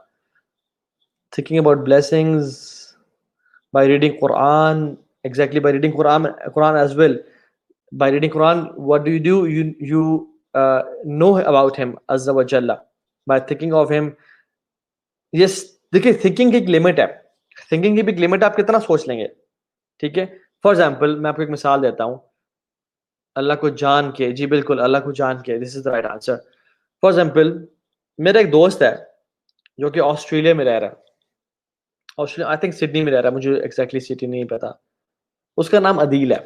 Thinking about blessings by reading Quran. Exactly, by reading Quran as well. By reading Quran, what do? You know about him Azza wa Jalla by thinking of him. Yes, دیکھیے thinking کی ایک limit ہے. thinking کی بھی ایک limit ہے, آپ کتنا سوچ لیں گے. ٹھیک ہے, فار ایگزامپل میں آپ کو ایک مثال دیتا ہوں. اللہ کو جان کے, جی بالکل اللہ کو جان کے, this is the right answer. For example میرا ایک دوست ہے جو کہ آسٹریلیا میں رہ رہا ہے. آسٹریلیا, آئی تھنک سڈنی میں رہ رہا ہے, مجھے ایگزیکٹلی سٹی نہیں پتا. اس کا نام عدیل ہے.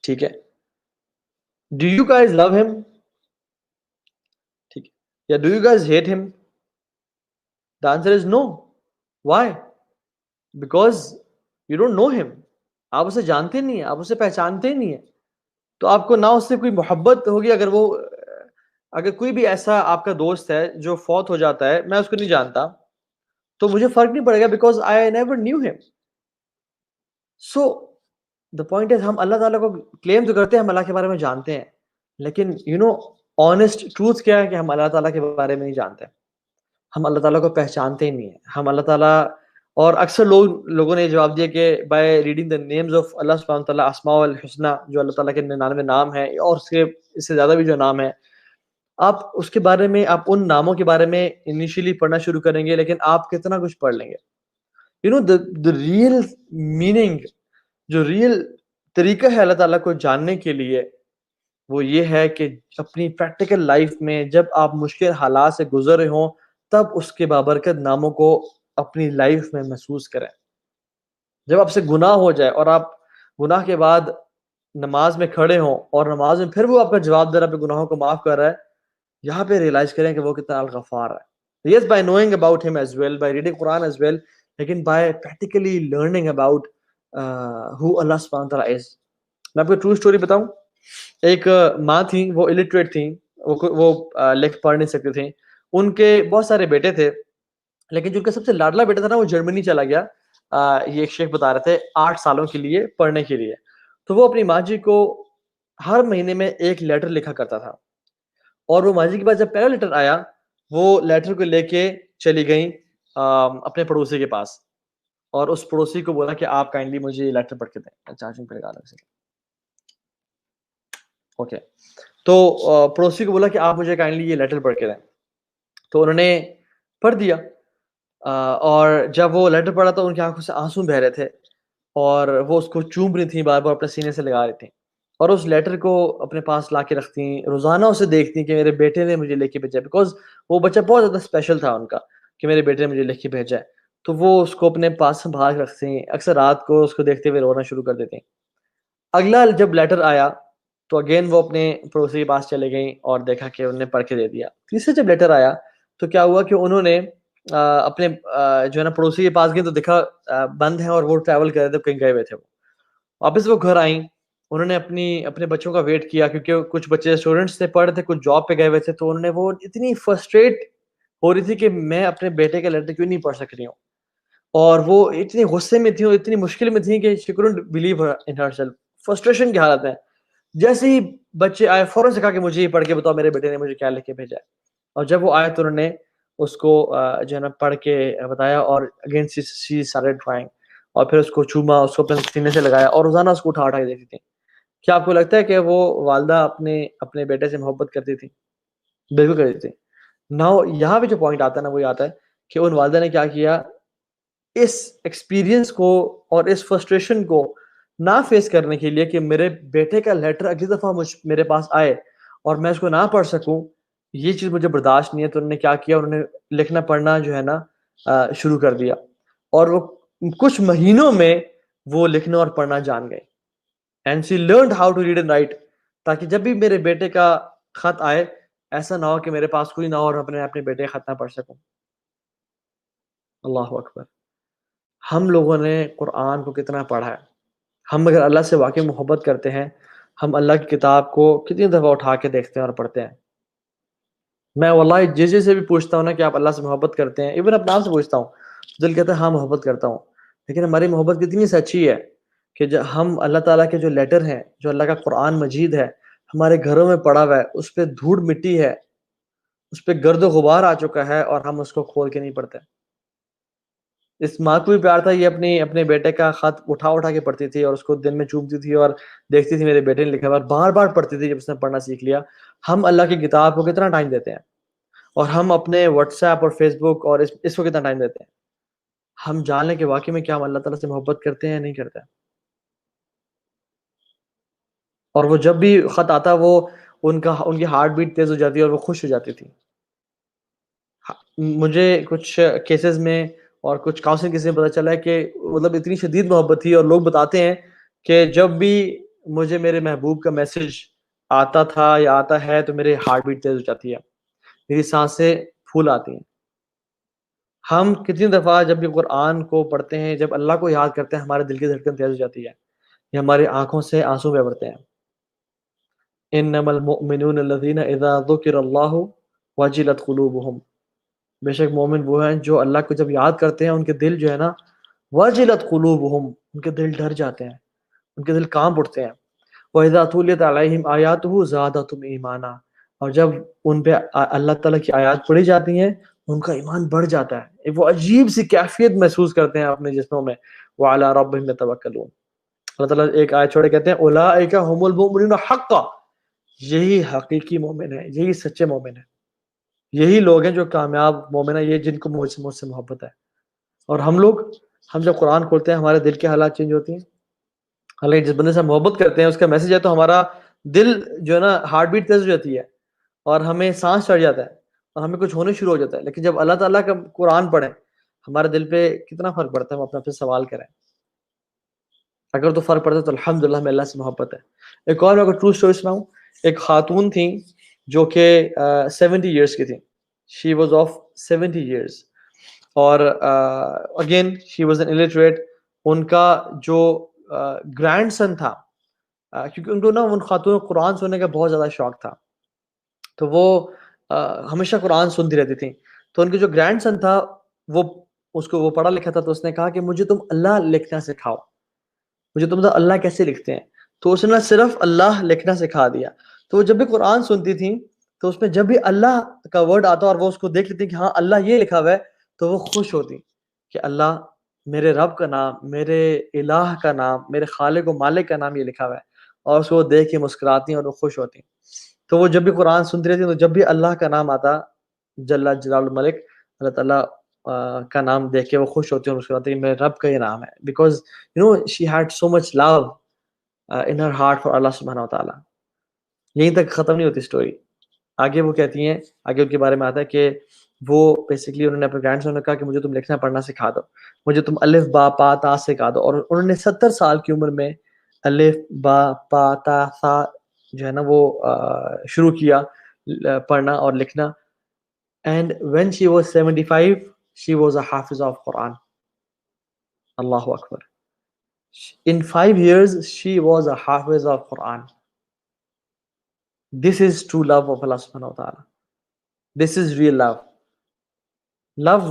ٹھیک ہے, ڈو یو گائز لو ہم؟ ٹھیک ہے, Yeah, do you guys hate him? The answer is no. Why? Because you don't know him. آپ اسے جانتے نہیں ہیں, آپ اسے پہچانتے نہیں ہیں, تو آپ کو نہ اس سے کوئی محبت ہوگی. اگر کوئی بھی ایسا آپ کا دوست ہے جو فوت ہو جاتا ہے, میں اس کو نہیں جانتا, تو مجھے فرق نہیں پڑے گا, بیکاز آئی نیور نیو ہم. سو دا پوائنٹ از, ہم اللہ تعالیٰ کو کلیم تو کرتے ہیں ہم اللہ کے بارے میں جانتے ہیں, لیکن آنیسٹ ٹروتھ کیا ہے کہ ہم اللہ تعالیٰ کے بارے میں نہیں جانتے. ہم اللہ تعالیٰ کو پہچانتے ہی نہیں ہیں. ہم اللہ تعالیٰ, اور اکثر لوگوں نے جواب دیا کہ by reading the names of Allah سبحانہ وتعالیٰ, اسماء الحسنہ, جو اللہ تعالیٰ کے 99 نام ہیں, اور اس سے زیادہ بھی جو نام ہیں, آپ اس کے بارے میں, آپ ان ناموں کے بارے میں انیشیلی پڑھنا شروع کریں گے, لیکن آپ کتنا کچھ پڑھ لیں گے. دا ریئل میننگ, جو ریئل طریقہ ہے اللہ تعالیٰ کو جاننے کے لیے, وہ یہ ہے کہ اپنی پریکٹیکل لائف میں جب آپ مشکل حالات سے گزر رہے ہوں, تب اس کے بابرکت ناموں کو اپنی لائف میں محسوس کریں. جب آپ سے گناہ ہو جائے اور آپ گناہ کے بعد نماز میں کھڑے ہوں, اور نماز میں پھر وہ آپ کا جواب دے رہا ہے, اپنے گناہوں کو معاف کر رہا ہے, یہاں پہ ریئلائز کریں کہ وہ کتنا الغفار ہے. Yes, by knowing about him as well, by reading Quran as well, لیکن by practically learning about who Allah subhanahu wa ta'ala is. میں آپ کو ٹرو اسٹوری بتاؤں. ایک ماں تھیں, وہ illiterate تھیں, وہ لکھ پڑھ نہیں سکتے تھیں. ان کے بہت سارے بیٹے تھے, لیکن جو ان کا سب سے لاڈلا بیٹا تھا نا, وہ جرمنی چلا گیا. یہ ایک شیخ بتا رہے تھے, 8 سالوں کے لیے پڑھنے کے لیے. تو وہ اپنی ماں جی کو ہر مہینے میں ایک لیٹر لکھا کرتا تھا, اور وہ ماں جی کے پاس جب پہلا لیٹر آیا, وہ لیٹر کو لے کے چلی گئیں اپنے پڑوسی کے پاس, اور اس پڑوسی کو بولا کہ آپ کائنڈلی مجھے یہ لیٹر پڑھ کے دیں. چارجنگ پڑے گا الگ سے. اوکے, تو پڑوسی کو بولا کہ آپ مجھے کائنڈلی یہ لیٹر پڑھ کے دیں. تو انہوں نے پڑھ دیا, اور جب وہ لیٹر پڑھا تو ان کی آنکھوں سے آنسو بہ رہے تھے, اور وہ اس کو چوم رہی تھیں, بار بار اپنے سینے سے لگا رہی تھیں, اور اس لیٹر کو اپنے پاس لا کے رکھتی, روزانہ اسے دیکھتی کہ میرے بیٹے نے مجھے لے کے بھیجا, بیکاز وہ بچہ بہت زیادہ اسپیشل تھا ان کا, کہ میرے بیٹے نے مجھے لے کے بھیجا ہے. تو وہ اس کو اپنے پاس سنبھال کے رکھتی, اکثر رات کو اس کو دیکھتے ہوئے رونا شروع کر دیتی. اگلا جب لیٹر آیا تو اگین وہ اپنے پڑوسی کے پاس چلے گئیں, اور دیکھا کہ انہوں نے پڑھ کے دے دیا. تیسرے جب لیٹر آیا تو کیا ہوا کہ انہوں نے اپنے جو ہے نا پڑوسی کے پاس گئے, تو دیکھا بند ہے, اور وہ ٹریول کر رہے تھے, کہیں گئے ہوئے تھے. وہ واپس وہ گھر آئیں, انہوں نے اپنے بچوں کا ویٹ کیا, کیونکہ کچھ بچے اسٹوڈنٹس سے پڑھ رہے تھے, کچھ جاب پہ گئے ہوئے تھے. تو انہوں نے, وہ اتنی فرسٹریٹ ہو رہی تھی کہ میں اپنے بیٹے کا لیٹر کیوں نہیں پڑھ سک رہی ہوں, اور وہ اتنی غصے میں تھی, اور اتنی مشکل میں تھی کہ she couldn't believe in herself. Frustration کی حالت ہے. جیسے ہی بچے آئے, فوراً سے کہا کہ مجھے یہ پڑھ کے بتاؤ میرے بیٹے نے مجھے کیا لکھ کے بھیجا ہے. اور جب وہ آئے تو انہوں نے اس کو جو ہے نا پڑھ کے بتایا, اور اگین she started crying, اور پھر اس کو چوما, اس کو اپنے سینے سے لگایا, اور روزانہ اس کو اٹھا کے دیکھتی تھی. کیا آپ کو لگتا ہے کہ وہ والدہ اپنے بیٹے سے محبت کرتی تھی؟ بالکل کرتی تھی. ناؤ یہاں پہ جو پوائنٹ آتا ہے نا, وہ یہ آتا ہے کہ ان والدہ نے کیا کیا, اس ایکسپیرینس کو اور اس فرسٹریشن کو نہ فیس کرنے کے لیے کہ میرے بیٹے کا لیٹر اگلی دفعہ میرے پاس آئے اور میں اس کو نہ پڑھ سکوں, یہ چیز مجھے برداشت نہیں ہے. تو انہوں نے کیا کیا, انہوں نے لکھنا پڑھنا جو ہے نا شروع کر دیا, اور وہ کچھ مہینوں میں وہ لکھنا اور پڑھنا جان گئے. And she learned how to read and write, تاکہ جب بھی میرے بیٹے کا خط آئے, ایسا نہ ہو کہ میرے پاس کوئی نہ ہو اور اپنے بیٹے کا خط نہ پڑھ سکوں. اللہ اکبر. ہم لوگوں نے قرآن کو کتنا پڑھا ہے. ہم اگر اللہ سے واقعی محبت کرتے ہیں, ہم اللہ کی کتاب کو کتنی دفعہ اٹھا کے دیکھتے ہیں اور پڑھتے ہیں. میں واللہ جس سے بھی پوچھتا ہوں نا کہ آپ اللہ سے محبت کرتے ہیں, ایون اپنے آپ سے پوچھتا ہوں, دل کہتا ہے ہاں محبت کرتا ہوں. لیکن ہماری محبت کتنی سچی ہے کہ ہم اللہ تعالیٰ کے جو لیٹر ہیں, جو اللہ کا قرآن مجید ہے, ہمارے گھروں میں پڑا ہوا ہے, اس پہ دھوڑ مٹی ہے, اس پہ گرد و غبار آ چکا ہے, اور ہم اس کو کھول کے نہیں پڑھتے. اس ماں کو بھی پیار تھا, یہ اپنے بیٹے کا خط اٹھا کے پڑھتی تھی, اور اس کو دن میں چومتی تھی, اور دیکھتی تھی میرے بیٹے نے لکھا ہوا, بار بار پڑھتی تھی. جب اس نے پڑھنا سیکھ لیا, ہم اللہ کی کتاب کو کتنا ٹائم دیتے ہیں, اور ہم اپنے واٹس ایپ اور فیس بک اور اس کو کتنا ٹائم دیتے ہیں. ہم جان لیں کہ واقعی میں کیا ہم اللہ تعالیٰ سے محبت کرتے ہیں یا نہیں کرتے. اور وہ جب بھی خط آتا, وہ ان کی ہارٹ بیٹ تیز ہو جاتی اور وہ خوش ہو جاتی تھی. مجھے کچھ کیسز میں اور کچھ کاؤنسلنگ کیسز میں پتہ چلا ہے کہ مطلب اتنی شدید محبت تھی, اور لوگ بتاتے ہیں کہ جب بھی مجھے میرے محبوب کا میسج آتا تھا یا آتا ہے تو میرے ہارٹ بیٹ تیز ہو جاتی ہے. میری سانسیں پھول آتی ہیں. ہم کتنی دفعہ جب بھی قرآن کو پڑھتے ہیں، جب اللہ کو یاد کرتے ہیں، ہمارے دل کی دھڑکن تیز ہو جاتی ہے یا ہماری آنکھوں سے آنسو بہ پڑتے ہیں. انما المؤمنون الذین اذا ذکر اللہ وجلت قلوبہم، بے شک مومن وہ ہیں جو اللہ کو جب یاد کرتے ہیں ان کے دل جو ہے نا وجلت قلوبہم، ان کے دل ڈر جاتے ہیں، ان کے دل کانپ اٹھتے ہیں. وَإِذَا تُلِيَتْ عَلَيْهِمْ آيَاتُهُ زَادَتْهُمْ إِيمَانًا، اور جب ان پہ اللہ تعالیٰ کی آیات پڑھی جاتی ہیں ان کا ایمان بڑھ جاتا ہے، ایک وہ عجیب سی کیفیت محسوس کرتے ہیں اپنے جسموں میں. وَعَلَىٰ رَبِّهِمْ يَتَوَكَّلُونَ. اللہ تعالیٰ ایک آیت چھوڑے کہتے ہیں أُولَٰئِكَ هُمُ الْمُؤْمِنُونَ حَقًّا، یہی حقیقی مومن ہے، یہی سچے مومن ہیں، یہی لوگ ہیں جو کامیاب مومن ہیں، یہ جن کو مجھ سے محبت ہے. اور ہم جب قرآن کھولتے ہیں ہمارے دل کے حالات چینج ہوتی ہیں. حالانکہ جس بندے سے محبت کرتے ہیں اس کا میسج ہے تو ہمارا دل جو ہے نا ہارٹ بیٹ تیز ہو جاتی ہے اور ہمیں سانس چڑھ جاتا ہے اور ہمیں کچھ ہونے شروع ہو جاتا ہے. لیکن جب اللہ تعالیٰ کا قرآن پڑھیں ہمارے دل پہ کتنا فرق پڑتا ہے، ہم اپنے آپ سے سوال کریں. اگر تو فرق پڑتا ہے تو الحمدللہ ہمیں اللہ سے محبت ہے. ایک اور میں اگر ٹرو اسٹوری سناؤں، ایک خاتون تھیں جو کہ 70 ایئرس کی تھیں. شی واز آف 70 ایئرس اور again she was an illiterate. ان کا جو گرینڈ سن تھا، کیونکہ ان کو نا ان خاتون کو قرآن سننے کا بہت زیادہ شوق تھا تو وہ ہمیشہ قرآن سنتی رہتی تھیں. تو ان کے جو گرینڈ سن تھا وہ پڑھا لکھا تھا، تو اس نے کہا کہ مجھے تم اللہ لکھنا سکھاؤ، مجھے تم اللہ کیسے لکھتے ہیں. تو اس نے صرف اللہ لکھنا سکھا دیا. تو وہ جب بھی قرآن سنتی تھیں تو اس میں جب بھی اللہ کا ورڈ آتا اور وہ اس کو دیکھ لیتی کہ ہاں اللہ یہ لکھا ہوا ہے تو وہ خوش ہوتی کہ اللہ میرے رب کا نام، میرے الہ کا نام، میرے خالق و مالک کا نام یہ لکھا ہوا ہے. اور اس کو دیکھ کے مسکراتی ہیں اور وہ خوش ہوتی ہیں. تو وہ جب بھی قرآن سنتی رہتی تو جب بھی اللہ کا نام آتا جل جلال الملک، اللہ تعالیٰ کا نام دیکھ کے وہ خوش ہوتی ہیں اور مسکراتی ہیں میرے رب کا یہ نام ہے. Because she had so much love in her heart for Allah subhanahu wa ta'ala. یہیں تک ختم نہیں ہوتی اسٹوری. آگے وہ کہتی ہیں، آگے ان کے بارے میں آتا ہے کہ وہ بیسیکلی انہوں نے اپنے گرینڈ سن نے کہا کہ مجھے تم لکھنا پڑھنا سکھا دو، مجھے تم الف با پا تا سکھا دو. اور انہوں نے 70 سال کی عمر میں الف با پا تا سا جو ہے نا وہ شروع کیا پڑھنا اور لکھنا. And when she was 75 she was a hafiz of Quran. Allah اکبر. In 5 years she was a hafiz of Quran. This is true love of Allah subhanahu wa ta'ala. This is real love. Love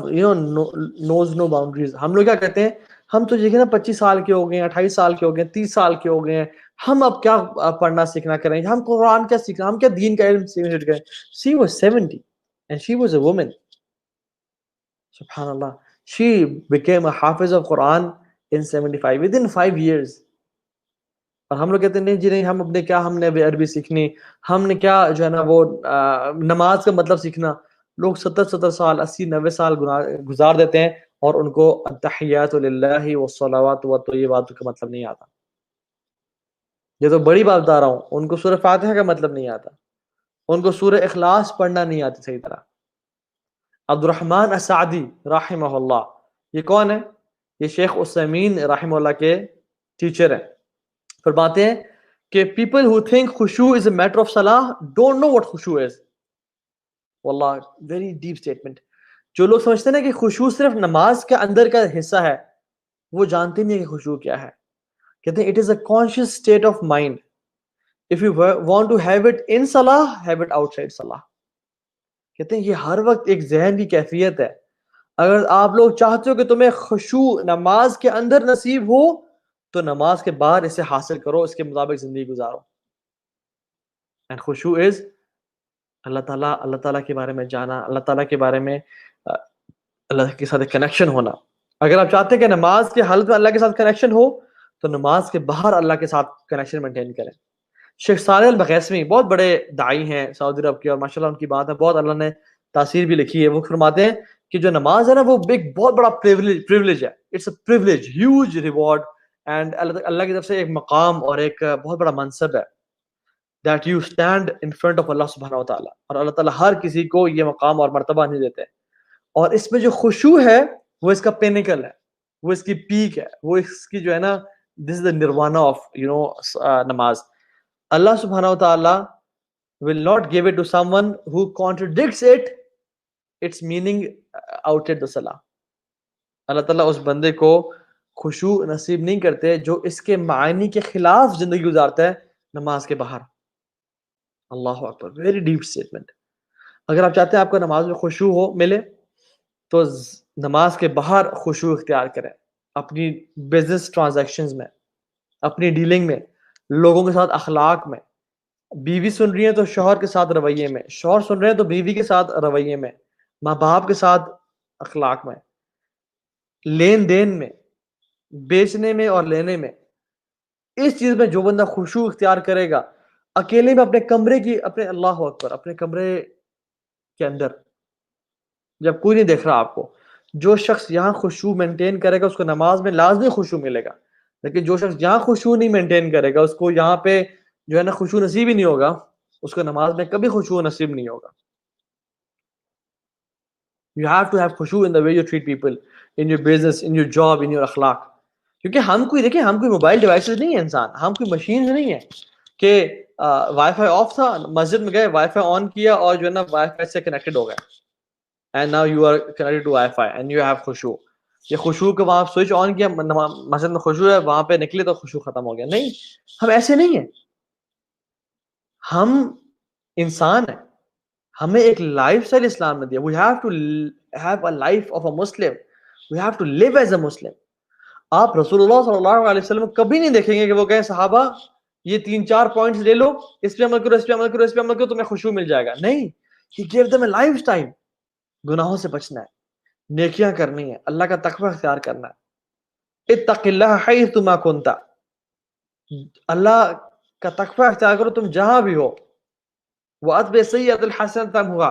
knows no boundaries. ہم لوگ کیا کہتے ہیں، ہم تو دیکھیں نا 25 سال کے ہو گئے ہیں، 28 سال کے ہو گئے ہیں، 30 سال کے ہو گئے ہیں، ہم اب کیا پڑھنا سیکھنا کریں گے، ہم قرآن کیا سیکھنا، ہم کیا دین کا علم سیکھنا کریں. She was 70 and she was a woman. Subhanallah. She became a hafiz of Quran in 75 within 5 years. اور ہم لوگ کہتے ہیں نہیں جی نہیں، ہم نے ابھی عربی سیکھنی، ہم نے کیا جو ہے نا وہ نماز کا مطلب سیکھنا. لوگ 70 سال 80 90 سال گزار دیتے ہیں اور ان کو التحیات للہ والصلوات والطیبات کا مطلب نہیں آتا. یہ تو بڑی بات بتا رہا ہوں، ان کو سورہ فاتحہ کا مطلب نہیں آتا، ان کو سورہ اخلاص پڑھنا نہیں آتی صحیح طرح. عبد الرحمن السعدی رحمہ اللہ، یہ کون ہے؟ یہ شیخ عثیمین رحمہ اللہ کے ٹیچر ہیں. فرماتے ہیں کہ people who think خشوع is a matter of صلاح don't know what خشوع is. واللہ very deep statement. جو لوگ سمجھتے ہیں نا کہ خشوع صرف نماز کے اندر کا حصہ ہے، وہ جانتے نہیں کہ خشوع کیا ہے. کہتے ہیں it is a conscious state of mind. If you want to have it in صلاح, have it outside صلاح. کہتے ہیں یہ ہر وقت ایک ذہن کی کیفیت ہے. اگر آپ لوگ چاہتے ہو کہ تمہیں خشوع نماز کے اندر نصیب ہو تو نماز کے باہر اسے حاصل کرو، اس کے مطابق زندگی گزارو. اینڈ خشوع از اللہ تعالیٰ کے بارے میں جانا، اللہ تعالیٰ کے بارے میں اللہ کے ساتھ کنیکشن ہونا. اگر آپ چاہتے ہیں کہ نماز کے حالت میں اللہ کے ساتھ کنیکشن ہو تو نماز کے باہر اللہ کے ساتھ کنیکشن مینٹین کریں. شیخ صالح البغیسمی بہت بڑے داعی ہیں سعودی عرب کے، اور ماشاء اللہ ان کی بات ہے بہت اللہ نے تاثیر بھی لکھی ہے. وہ فرماتے ہیں کہ جو نماز ہے نا وہ ایک بہت بڑا پریویلیج ہے. It's a privilege, huge reward, and Allah کی طرف سے ایک مقام اور ایک بہت بڑا منصب ہے that you stand in front of Allah subhanahu wa ta'ala. اور اللہ تعالیٰ ہر کسی کو یہ مقام اور مرتبہ نہیں دیتے. اور اس میں جو خشوع ہے وہ اس کا پینیکل ہے، وہ اس کی پیک ہے، وہ اس کی جو ہے نا this is the nirvana of نماز. اللہ سبحانہ و تعالیٰ will not give it to someone who contradicts it, its meaning outside the salah. اللہ تعالیٰ اس بندے کو خشوع نصیب نہیں کرتے جو اس کے معنی کے خلاف زندگی گزارتا ہے نماز کے باہر. اللہ اکبر، ویری ڈیپ اسٹیٹمنٹ. اگر آپ چاہتے ہیں آپ کو نماز میں خشوع ہو ملے تو نماز کے باہر خشوع اختیار کریں، اپنی بزنس ٹرانزیکشنز میں، اپنی ڈیلنگ میں، لوگوں کے ساتھ اخلاق میں. بیوی سن رہی ہیں تو شوہر کے ساتھ رویے میں، شوہر سن رہے ہیں تو بیوی کے ساتھ رویے میں، ماں باپ کے ساتھ اخلاق میں، لین دین میں، بیچنے میں اور لینے میں. اس چیز میں جو بندہ خشوع اختیار کرے گا، اکیلے میں اپنے کمرے کی، اپنے اللہ اکبر، اپنے کمرے کے اندر جب کوئی نہیں دیکھ رہا آپ کو، جو شخص یہاں خشوع مینٹین کرے گا اس کو نماز میں لازمی خشوع ملے گا. لیکن جو شخص یہاں خشوع نہیں مینٹین کرے گا، اس کو یہاں پہ جو ہے نا خشوع نصیب ہی نہیں ہوگا، اس کو نماز میں کبھی خشوع نصیب نہیں ہوگا. You have to have خشوع in the way you treat people, in your business, in your job, in your اخلاق. کیونکہ ہم کوئی دیکھیں، ہم کوئی موبائل ڈیوائسز نہیں ہیں انسان، ہم کوئی مشینز نہیں ہیں کہ وائی فائی آف تھا، مسجد میں گئے، وائی فائی آن کیا اور جو ہے نا وائی فائی سے کنیکٹڈ ہو گئے. And now you are connected to Wi-Fi and you have خشوع. یہ خشوع کو وہاں سوئچ آن کیا، مسجد میں خشوع ہے، وہاں پہ نکلے تو خشوع ختم ہو گیا. نہیں، ہم ایسے نہیں ہیں. ہم انسان ہیں، ہمیں ایک لائف سٹائل اسلام نے دیا. We have to have a life of a Muslim. We have to live as a Muslim. آپ رسول اللہ صلی اللہ علیہ وسلم کبھی نہیں دیکھیں گے کہ وہ کہیں صحابہ یہ 3-4 پوائنٹس لے لو، اس پہ عمل کرو، اس پہ عمل کرو، اس پہ عمل کرو، تمہیں خشوع مل جائے گا. نہیں، He gave them a lifestyle. گناہوں سے بچنا ہے، نیکیاں کرنی ہے، اللہ کا تقوی اختیار کرنا ہے. اتق اللہ حیث ما کنت، اللہ کا تقوی اختیار کرو تم جہاں بھی ہو. وَأَتْبِعِ السَّيِّئَةَ الْحَسَنَةَ تَمْحُهَا،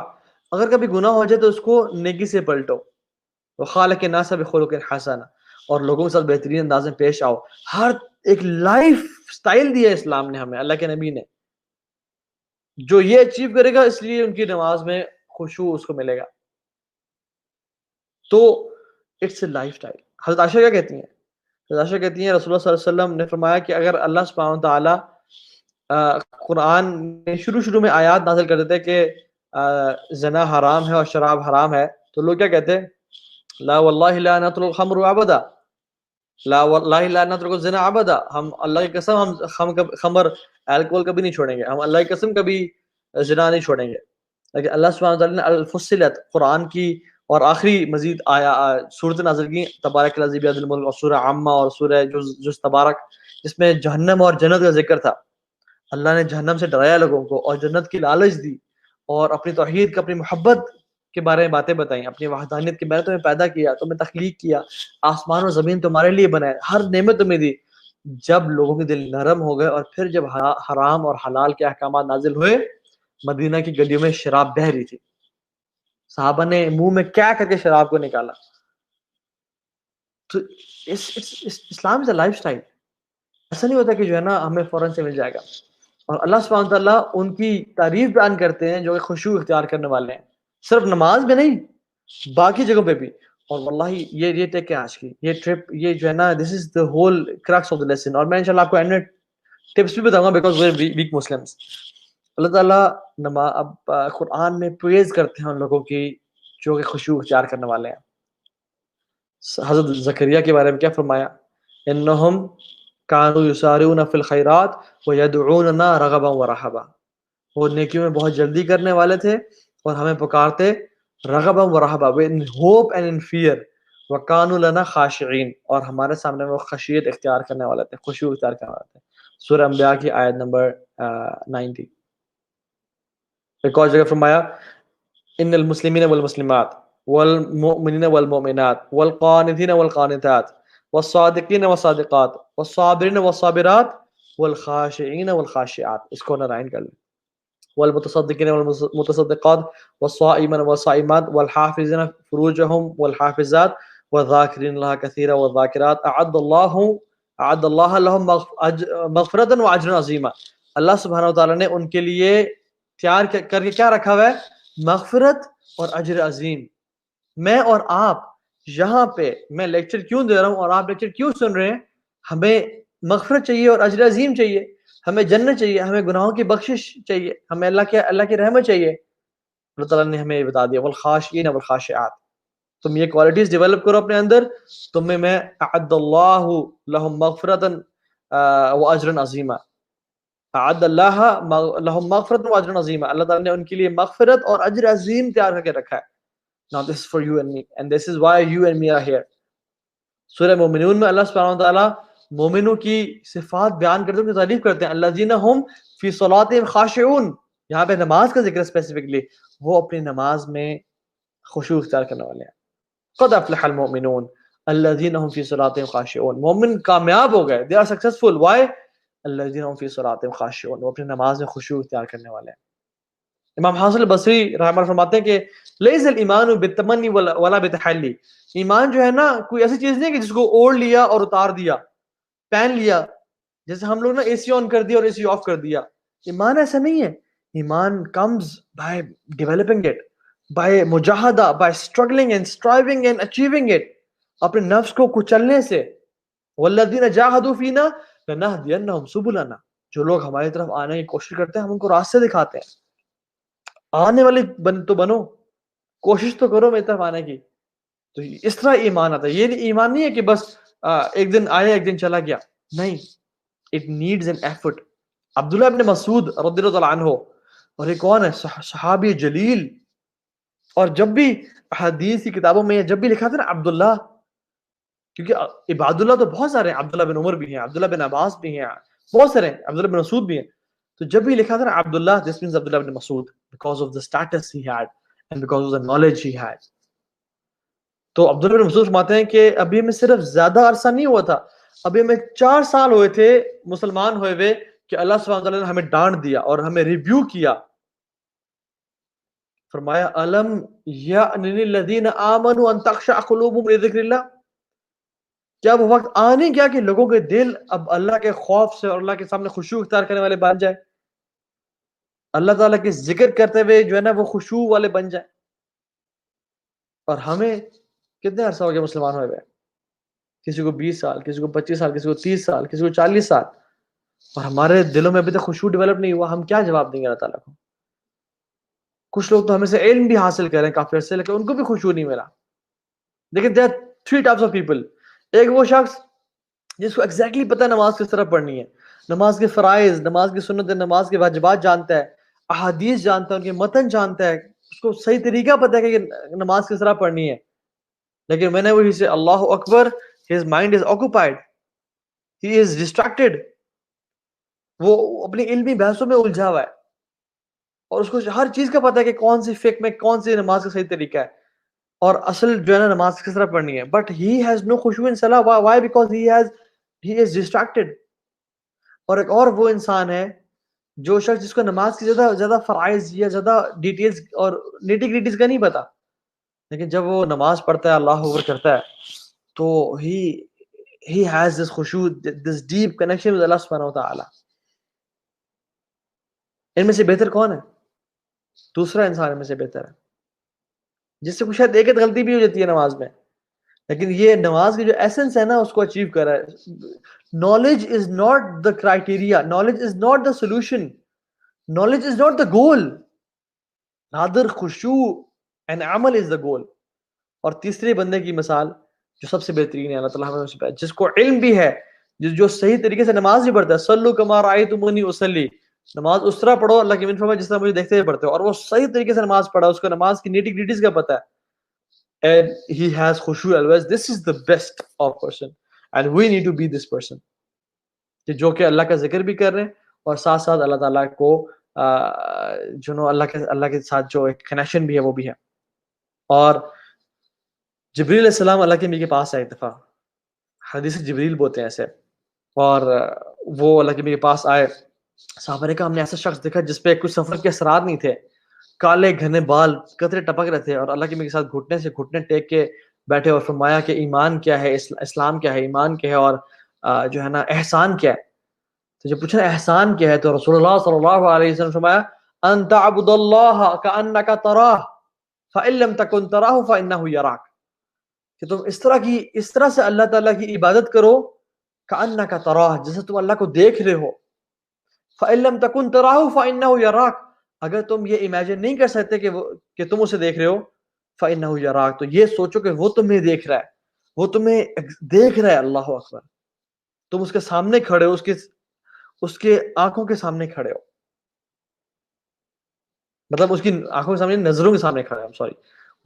اگر کبھی گناہ ہو جائے تو اس کو نیکی سے پلٹو. وَخَالِقِ النَّاسَ بِخُلُقٍ حَسَنٍ، اور لوگوں کے ساتھ بہترین انداز میں پیش آؤ. ہر ایک لائف سٹائل دیا اسلام نے ہمیں، اللہ کے نبی نے. جو یہ اچیو کرے گا اس لیے ان کی نماز میں خشوع اس کو ملے گا. تو اٹس اے لائف اسٹائل. حضرت عائشہ کیا کہتی ہیں؟ حضرت عائشہ کہتی ہیں رسول اللہ صلی اللہ علیہ وسلم نے فرمایا کہ اگر اللہ سبحانہ وتعالیٰ قرآن میں شروع میں آیات نازل کر دیتے کہ زنا حرام ہے اور شراب حرام ہے، تو لوگ کیا کہتے ہیں؟ لا واللہ لا نترک الخمر ابدا، لا واللہ لا نترک الزنا ابدا. ہم اللہ کی قسم ہم خمر الکوہل کبھی نہیں چھوڑیں گے، ہم اللہ کی قسم کبھی زنا نہیں چھوڑیں گے. لیکن اللہ سبحانہ وتعالیٰ نے الفصلت قرآن کی اور آخری مزید صورت نازل کی، تبارک الذی بیدہ الملک، اور سورہ عامہ اور سورہ جز تبارک، جس میں جہنم اور جنت کا ذکر تھا. اللہ نے جہنم سے ڈرایا لوگوں کو اور جنت کی لالچ دی اور اپنی توحید کا، اپنی محبت کے بارے میں باتیں بتائیں، اپنی وحدانیت کے بارے میں. تمہیں پیدا کیا، تمہیں تخلیق کیا، آسمان اور زمین تمہارے لیے بنائے، ہر نعمت تمہیں دی. جب لوگوں کے دل نرم ہو گئے اور پھر جب حرام اور حلال کے احکامات نازل ہوئے، مدینہ کی گلیوں میں شراب بہہ رہی تھی، صحابہ نے منہ میں کیا کر کے شراب کو نکالا. تو اسلام از اے لائف سٹائل. ایسا نہیں ہوتا کہ جو ہے نا ہمیں فوراً سے مل جائے گا. اور اللہ سبحانہ تعالیٰ ان کی تعریف بیان کرتے ہیں جو کہ خشوع اختیار کرنے والے ہیں، صرف نماز میں نہیں، باقی جگہوں پہ بھی. اور واللہ یہ ٹیک ہے آج کی یہ ٹرپ، یہ جو ہے نا this is the whole crux of the lesson. اور میں انشاءاللہ آپ کو اینڈ میں ٹپس بھی بتاؤں گا because we are weak Muslims. Allah تعالیٰ اب قرآن میں پریز کرتے ہیں ان لوگوں کی جو کہ خشوع اختیار کرنے والے ہیں. حضرت زکریا کے بارے میں کیا فرمایا؟ انہم کانوا یسارعون فی الخیرات ویدعوننا رغبا ورہبا، وہ نیکیوں میں بہت جلدی کرنے والے تھے اور ہمیں پکارتے رغبا ورہبا، ان ہوپ اینڈ ان فیئر. وکانوا لنا خاشعین، اور ہمارے سامنے وہ خشیت اختیار کرنے والے تھے، خشوع اختیار کرنے والے تھے. سورہ انبیاء کی آیت نمبر 90. ایک اور جگہ فرمایا ان المسلمین والمسلمات والمؤمنین والمؤمنات والقانتین والقانتات والصادقین والصادقات والصابرین والصابرات والخاشعین والخاشعات. اس کو نرائن کر لیں. والمتصدقین والمتصدقات والصائمین والصائمات والحافظین فروجہم والحافظات والذاکرین اللہ کثیرا والذاکرات اعد اللہ لہم مغفرۃ واجرا عظیما. اللہ سبحانہ وتعالیٰ نے ان کے لیے تیار کر کے کیا رکھا ہوا ہے؟ مغفرت اور اجر عظیم. میں اور آپ یہاں پہ میں لیکچر کیوں دے رہا ہوں اور آپ لیکچر کیوں سن رہے ہیں؟ ہمیں مغفرت چاہیے اور اجر عظیم چاہیے. ہمیں جنت چاہیے، ہمیں گناہوں کی بخشش چاہیے، ہمیں اللہ کی رحمت چاہیے. اللہ تعالیٰ نے ہمیں یہ بتا دیا والخاشعین والخاشعات. تم یہ کوالٹیز ڈیولپ کرو اپنے اندر، تمہیں میں اعد اللہ لہم مغفرۃ واجرا عظیما. اعد اللہ لہم مغفرۃ واجرا عظیما. اللہ تعالیٰ نے ان کے لیے مغفرت اور اجر عظیم تیار کر کے رکھا ہے. Now this is for you and me and this is why you and me are here. سورہ مومنون میں اللہ سبحانہ وتعالیٰ مومنوں کی صفات بیان کرتے ہیں، ان کی تعریف کرتے ہیں. الذین هم فی صلاتهم خاشعون. یہاں پہ نماز کا ذکر اسپیسیفکلی، وہ اپنی نماز میں خشوع اختیار کرنے والے ہیں. قد افلح المؤمنون الذین هم فی صلاتهم خاشعون. مومن کامیاب ہو گئے، they are successful. Why? الذین هم فی صلاتهم خاشعون. وہ اپنی نماز میں خشوع اختیار کرنے والے ہیں. امام حسن البصری رحمہ اللہ فرماتے ہیں کہ لیس الایمان بالتمنی ولا بتحلی. ایمان جو ہے نا کوئی ایسی چیز نہیں کہ جس کو اوڑھ لیا اور اتار دیا، پہن لیا، جیسے ہم لوگ نا اے سی آن کر دیا اور اے سی آف کر دیا. ایمان ایسا نہیں ہے. ایمان comes by developing it, by مجاہدہ, by struggling and striving and achieving it. اپنے نفس کو کچلنے سے. والذین جاہدوا فینا لنہدینہم سبلنا. جو لوگ ہماری طرف آنے کی کوشش کرتے ہیں ہم ان کو راستے دکھاتے ہیں. آنے والے تو بنو، کوشش تو کرو میری طرف آنے کی. تو اس طرح ایمان آتا ہے. یہ ایمان نہیں ہے کہ بس ایک دن آیا ایک دن چلا گیا، نہیں. It needs an effort. Abdullah ibn Masud رضی اللہ عنہ، اور یہ کون ہے؟ صحابی جلیل. اور جب بھی حدیث کی کتابوں میں جب بھی لکھا تھا نا عبداللہ، کیونکہ عباد اللہ تو بہت سارے ہیں، عبداللہ بن عمر بھی ہیں، عبداللہ بن عباس بھی ہیں، بہت سارے ہیں، عبداللہ بن مسعود بھی ہیں. تو جب بھی لکھا تھا نا عبداللہ، this means Abdullah bin Masood because of the status he had and because of the knowledge he had. تو عبداللہ بن مسعود فرماتے ہیں کہ ابھی ہمیں صرف زیادہ عرصہ نہیں ہوا تھا، ابھی ہمیں 4 سال ہوئے تھے مسلمان ہوئے ہوئے کہ اللہ سبحانہ وتعالیٰ نے ہمیں ڈانٹ دیا اور ہمیں ریویو کیا. فرمایا الم یأن للذین آمنوا ان تخشع قلوبهم لذکر اللہ. کیا وہ وقت آ نہیں گیا کہ لوگوں کے دل اب اللہ کے خوف سے اور اللہ کے سامنے خشوع اختیار کرنے والے بن جائے، اللہ تعالیٰ کے ذکر کرتے ہوئے جو ہے نا وہ خشوع والے بن جائیں. اور ہمیں کتنے عرصہ ہو گیا مسلمان ہوئے ہوئے؟ کسی کو 20 سال، کسی کو 25 سال، کسی کو 30 سال، کسی کو 40 سال، اور ہمارے دلوں میں ابھی تک خشوع ڈیولپ نہیں ہوا. ہم کیا جواب دیں گے اللہ تعالیٰ کو؟ کچھ لوگ تو ہمیں سے علم بھی حاصل کریں کافی عرصے، لیکن ان کو بھی خشوع نہیں ملا. لیکن there are 3 types of people. ایک وہ شخص جس کو ایگزیکٹلی پتہ ہے نماز کس طرح پڑھنی ہے، نماز کے فرائض، نماز کی سنت، نماز کے واجبات جانتا ہے، احادیث جانتا ہے، ان کے متن جانتا ہے، اس کو صحیح طریقہ پتہ ہے کہ نماز کس طرح پڑھنی ہے. لیکن میں نے وہی سے اللہ اکبر، his mind is occupied, he is distracted. وہ اپنی علمی بحثوں میں الجھا ہوا ہے اور اس کو ہر چیز کا پتہ ہے کہ کون سی فقہ میں کون سی نماز کا صحیح طریقہ ہے اور اصل جو ہے نا نماز کس طرح پڑھنی ہے. But he has no خشوع in salah. Why? Because he is distracted. اور ایک اور وہ انسان ہے جو شخص جس کو نماز کی زیادہ فرائض یا زیادہ ڈیٹیلز اور نیٹی گریٹیز کا نہیں پتا، لیکن جب وہ نماز پڑھتا ہے، اللہ اکبر کرتا ہے، تو he has this خشوع, this deep connection with Allah سبحانہ وتعالی. ان میں سے بہتر کون ہے؟ دوسرا انسان ان میں سے بہتر ہے جس سے کچھ شاید ایک غلطی بھی ہو جاتی ہے نماز میں، لیکن یہ نماز کی جو ایسنس ہے نا اس کو اچیو کر رہا ہے. knowledge is not the criteria, knowledge is not the solution, knowledge is not the goal, rather خشوع and عمل is the goal. اور تیسرے بندے کی مثال جو سب سے بہترین ہے، اللہ تعالیٰ ہمیں جس کو علم بھی ہے، جو صحیح طریقے سے نماز بھی پڑھتا ہے. صلو کما رأیتمونی اصلی. نماز اس طرح پڑھو، اللہ کی منت فرمائے جس طرح مجھے دیکھتے ہوئے پڑھتے ہو. اور وہ صحیح طریقے سے نماز پڑھا، اس کو نماز کی نیٹی گریٹیز کا پتہ ہے. And he has خشوع always. This is the best of person and we need to be this person کہ جو کہ اللہ کا ذکر بھی کر رہے ہیں اور ساتھ ساتھ اللہ تعالیٰ کو جو اللہ کے ساتھ جو ایک کنیکشن بھی ہے وہ بھی ہے. اور جبریل علیہ السلام اللہ کے نبی کے پاس آئے ایک دفعہ، حدیث جبریل بولتے ہیں ایسے، اور وہ اللہ کے نبی کے پاس آئے. صحابہ نے کہا ہم نے ایسا شخص دیکھا جس پہ کچھ سفر کے اثرات نہیں تھے، کالے گھنے بال، قطرے ٹپک رہے تھے، اور اللہ کے نبی کے ساتھ گھٹنے سے گھٹنے ٹیک کے بیٹھے اور فرمایا کہ ایمان کیا ہے، اسلام کیا ہے، ایمان کیا ہے، اور جو ہے نا احسان کیا ہے. تو جب پوچھا احسان کیا ہے تو رسول اللہ صلی اللہ علیہ وسلم فرمایا ان تعبد اللہ کانک تراہ فان لم تکن تراہ فانہ یراک، کہ تم اس طرح سے اللہ تعالیٰ کی عبادت کرو کانک تراہ، جیسے تم اللہ کو دیکھ رہے ہو. فَإِن لَّمْ تَكُن تَرَاهُ فَإِنَّهُ يَرَاكَ، اگر تم یہ امیجن نہیں کر سکتے کہ تم اسے دیکھ رہے ہو، فَإِنَّهُ يَرَاكَ، تو یہ سوچو کہ وہ تمہیں دیکھ رہا ہے، وہ تمہیں دیکھ رہا ہے۔ اللہ اکبر، تم اس کے سامنے کھڑے ہو، اس کے آنکھوں کے سامنے کھڑے ہو، مطلب اس کی آنکھوں کے سامنے، نظروں کے سامنے کھڑے ہو، سوری،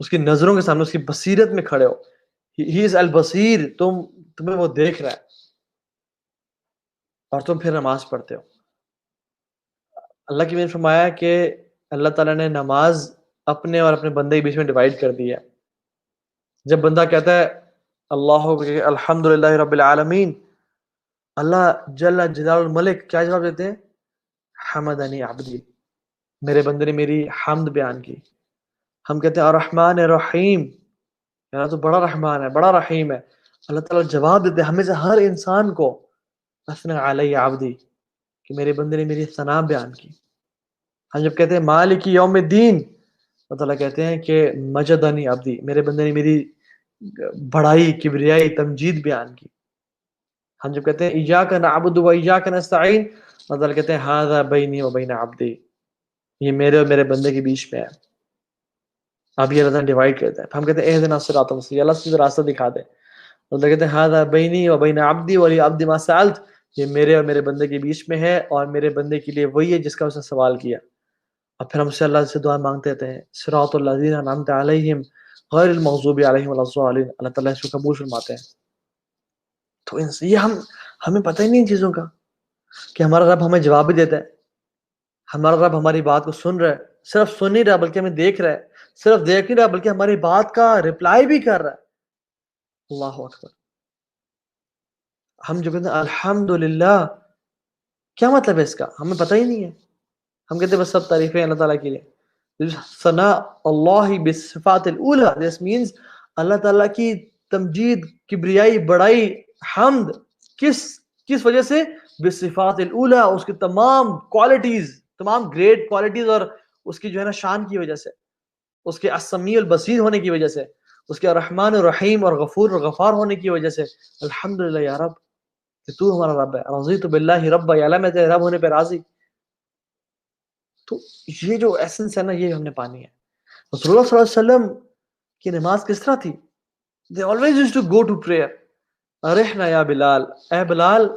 اس کی نظروں کے سامنے، اس کی بصیرت میں کھڑے ہو۔ ہی از البصیر، تمہیں وہ دیکھ رہا ہے، اور تم پھر نماز پڑھتے ہو۔ اللہ کی نے فرمایا کہ اللہ تعالیٰ نے نماز اپنے اور اپنے بندے کے بیچ میں ڈیوائڈ کر دی ہے۔ جب بندہ کہتا ہے اللہ الحمد للہ رب العالمین، اللہ جل جلال الملک کیا جواب دیتے ہیں؟ حمدنی عبدی، میرے بندے نے میری حمد بیان کی۔ ہم کہتے ہیں الرحمن الرحیم، یار تو بڑا رحمان ہے، بڑا رحیم ہے۔ اللہ تعالیٰ جواب دیتے ہیں ہمیں سے ہر انسان کو، اثنى علی عبدی، کہ میرے بندے نے میری ثنا بیان کی۔ ہم جب کہتے ہیں مالک یوم الدین، اللہ تعالیٰ کہتے ہیں کہ مجدنی عبدی، میرے بندے نے میری بڑائی، کبریائی، تمجید بیان کی۔ ہم جب کہتے ہیں ایاک نعبد و ایاک نستعین، اللہ تعالیٰ کہتے ہیں ھذا بینی و بین عبدی، یہ میرے اور میرے بندے کے بیچ میں ہے۔ اب یہ اللہ تعالیٰ ڈیوائڈ کرتا ہے۔ ہم کہتے ہیں اہدنا الصراط المستقیم، اللہ سیدھا راستہ دکھا دے۔ اللہ کہتے ہیں ھذا بینی و بین عبدی ولعبدی ما سألت، یہ میرے اور میرے بندے کے بیچ میں ہے، اور میرے بندے کے لیے وہی ہے جس کا اس نے سوال کیا۔ اور پھر ہم سے اللہ سے دعا مانگتے رہتے ہیں صراط الذین انعمت علیہم غیر المغضوب علیہم ولا الضالین، اللہ تعالیٰ اس کو قبول فرماتے ہیں۔ تو یہ ہمیں پتہ ہی نہیں ان چیزوں کا، کہ ہمارا رب ہمیں جواب بھی دیتا ہے، ہمارا رب ہماری بات کو سن رہا ہے، صرف سن نہیں رہا بلکہ ہمیں دیکھ رہا ہے، صرف دیکھ نہیں رہا بلکہ ہماری بات کا رپلائی بھی کر رہا ہے۔ اللہ اکبر۔ ہم جو کہتے ہیں الحمدللہ، کیا مطلب ہے اس کا؟ ہمیں پتہ ہی نہیں ہے۔ ہم کہتے ہیں بس سب تعریفیں اللہ تعالیٰ کے لیے، ثناء اللہ بالصفات الاولی، this means اللہ تعالیٰ کی تمجید، کبریائی، بڑائی، حمد کس وجہ سے؟ بالصفات الاولی، اس کی تمام کوالٹیز، تمام گریٹ کوالٹیز، اور اس کی جو ہے نا شان کی وجہ سے، اس کے السمیع البصیر ہونے کی وجہ سے، اس کے الرحمن الرحیم اور غفور اور غفار ہونے کی وجہ سے۔ الحمدللہ یا رب، کہ تو ہمارا رب ہے، رضیت باللہ رب، یا اللہ میں تیرے رب ہونے پہ راضی۔ تو یہ جو ایسنس ہے نا، یہ ہم نے پانی ہے۔ رسول اللہ صلی اللہ علیہ وسلم کی نماز کس طرح تھی؟ they always used to go to prayer۔ ارحنا یا بلال، اے بلال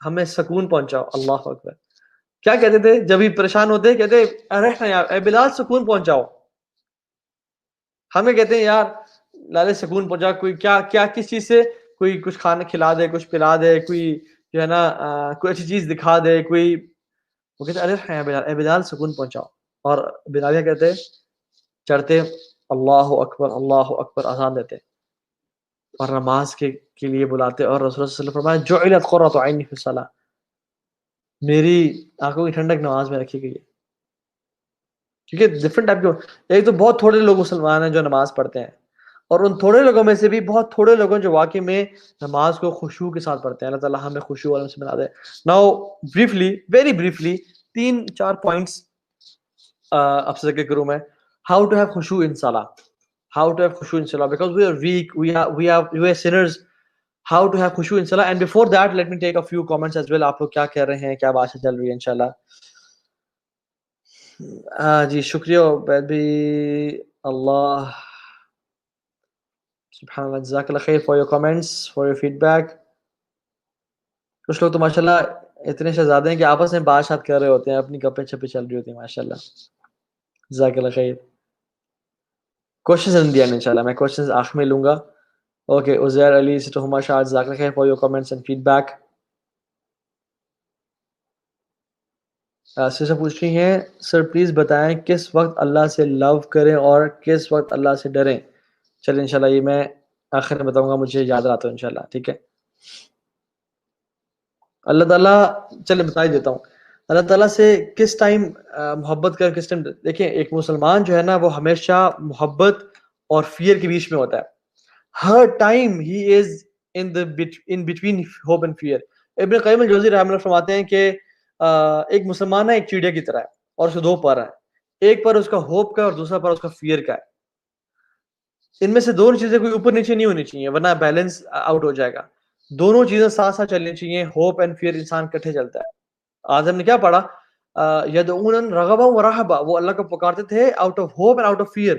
ہمیں سکون پہنچاؤ۔ اللہ اکبر۔ کیا کہتے تھے جب بھی پریشان ہوتے؟ کہتے ارحنا یا، اے بلال سکون پہنچاؤ۔ ہمیں کہتے ہیں یار لالے سکون پہنچا، کوئی کیا کس چیز سے؟ کوئی کچھ کھانا کھلا دے، کچھ پلا دے، کوئی جو ہے نا کوئی اچھی چیز دکھا دے، کوئی، وہ کہتے ارے اے بلال، اے بلال سکون پہنچاؤ۔ اور بلال کیا کہتے؟ چڑھتے اللہ اکبر اللہ اکبر، اذان دیتے اور نماز کے لیے بلاتے، اور رسول اللہ صلی اللہ علیہ وسلم فرمایا جعلت قرۃ عینی فی الصلاۃ، میری آنکھوں کی ٹھنڈک نماز میں رکھی گئی ہے۔ کیونکہ ڈفرنٹ ٹائپ کے، ایک تو بہت تھوڑے لوگ مسلمان ہیں جو نماز پڑھتے ہیں، اور ان تھوڑے لوگوں میں سے بھی بہت تھوڑے لوگوں جو واقعی میں نماز کو خشوع کے ساتھ پڑھتے ہیں۔ اللہ تعالیٰ ہمیں خشوع والوں سے بنا دے۔ Now briefly, very briefly, 3-4 points اب سے ذکر کروں میں۔ ہاؤ ٹو ہیو خشوع ان صلاح، ہاؤ ٹو ہیو خشوع ان صلاح، because we are weak, we are sinners. How to have خشوع ان صلاح، and before that let me take a few comments as well. آپ لوگ کیا کہہ رہے ہیں، کیا بات چل رہی ہے انشاءاللہ؟ جی شکریہ عبید بھی، اللہ سبحان اللہ، جزاک اللہ خیر for your comments, for your feedback. کچھ لوگ تو ماشاءاللہ اتنے شہزادے ہیں کہ آپس میں بات شات کر رہے ہوتے ہیں، اپنی گپیں چھپیں چل رہی ہوتی ہیں ماشاءاللہ، جزاک اللہ خیر۔ کوشچنز ان دی اینڈ انشاءاللہ، میں کوشچنز آخر میں لوں گا۔ اوکے، عزیر علی سٹوہما شاہ، جزاک اللہ خیر for your comments and feedback. Sir پوچھ رہی ہیں سر پلیز بتائیں کس وقت اللہ سے لو کریں اور کس وقت اللہ سے ڈریں؟ چلیں انشاءاللہ یہ میں آخر میں بتاؤں گا، مجھے یاد رہتا ہے انشاءاللہ، ٹھیک ہے۔ اللہ تعالیٰ، چلیں بتا ہی دیتا ہوں، اللہ تعالیٰ سے کس ٹائم محبت کر، کس ٹائم؟ دیکھیں ایک مسلمان جو ہے نا وہ ہمیشہ محبت اور فیئر کے بیچ میں ہوتا ہے، ہر ٹائم ہی is in between hope and fear. ابن قیم الجوزی رحمہ اللہ فرماتے ہیں کہ ایک مسلمان ہے ایک چڑیا کی طرح ہے، اور اس کے 2 پر ہیں، ایک پر اس کا ہوپ کا اور دوسرا پر اس کا فیئر کا ہے۔ ان میں سے دونوں چیزیں کوئی اوپر نیچے نہیں ہونی چاہیے ورنہ بیلنس آؤٹ ہو جائے گا، دونوں چیزیں ساتھ ساتھ چلنی چاہیے، ہوپ اینڈ فیئر، انسان کٹھے چلتا ہے۔ آج ہم نے کیا پڑھا؟ یدعون رغبا و رہبا، وہ اللہ کو پکارتے تھے out of hope and out of fear.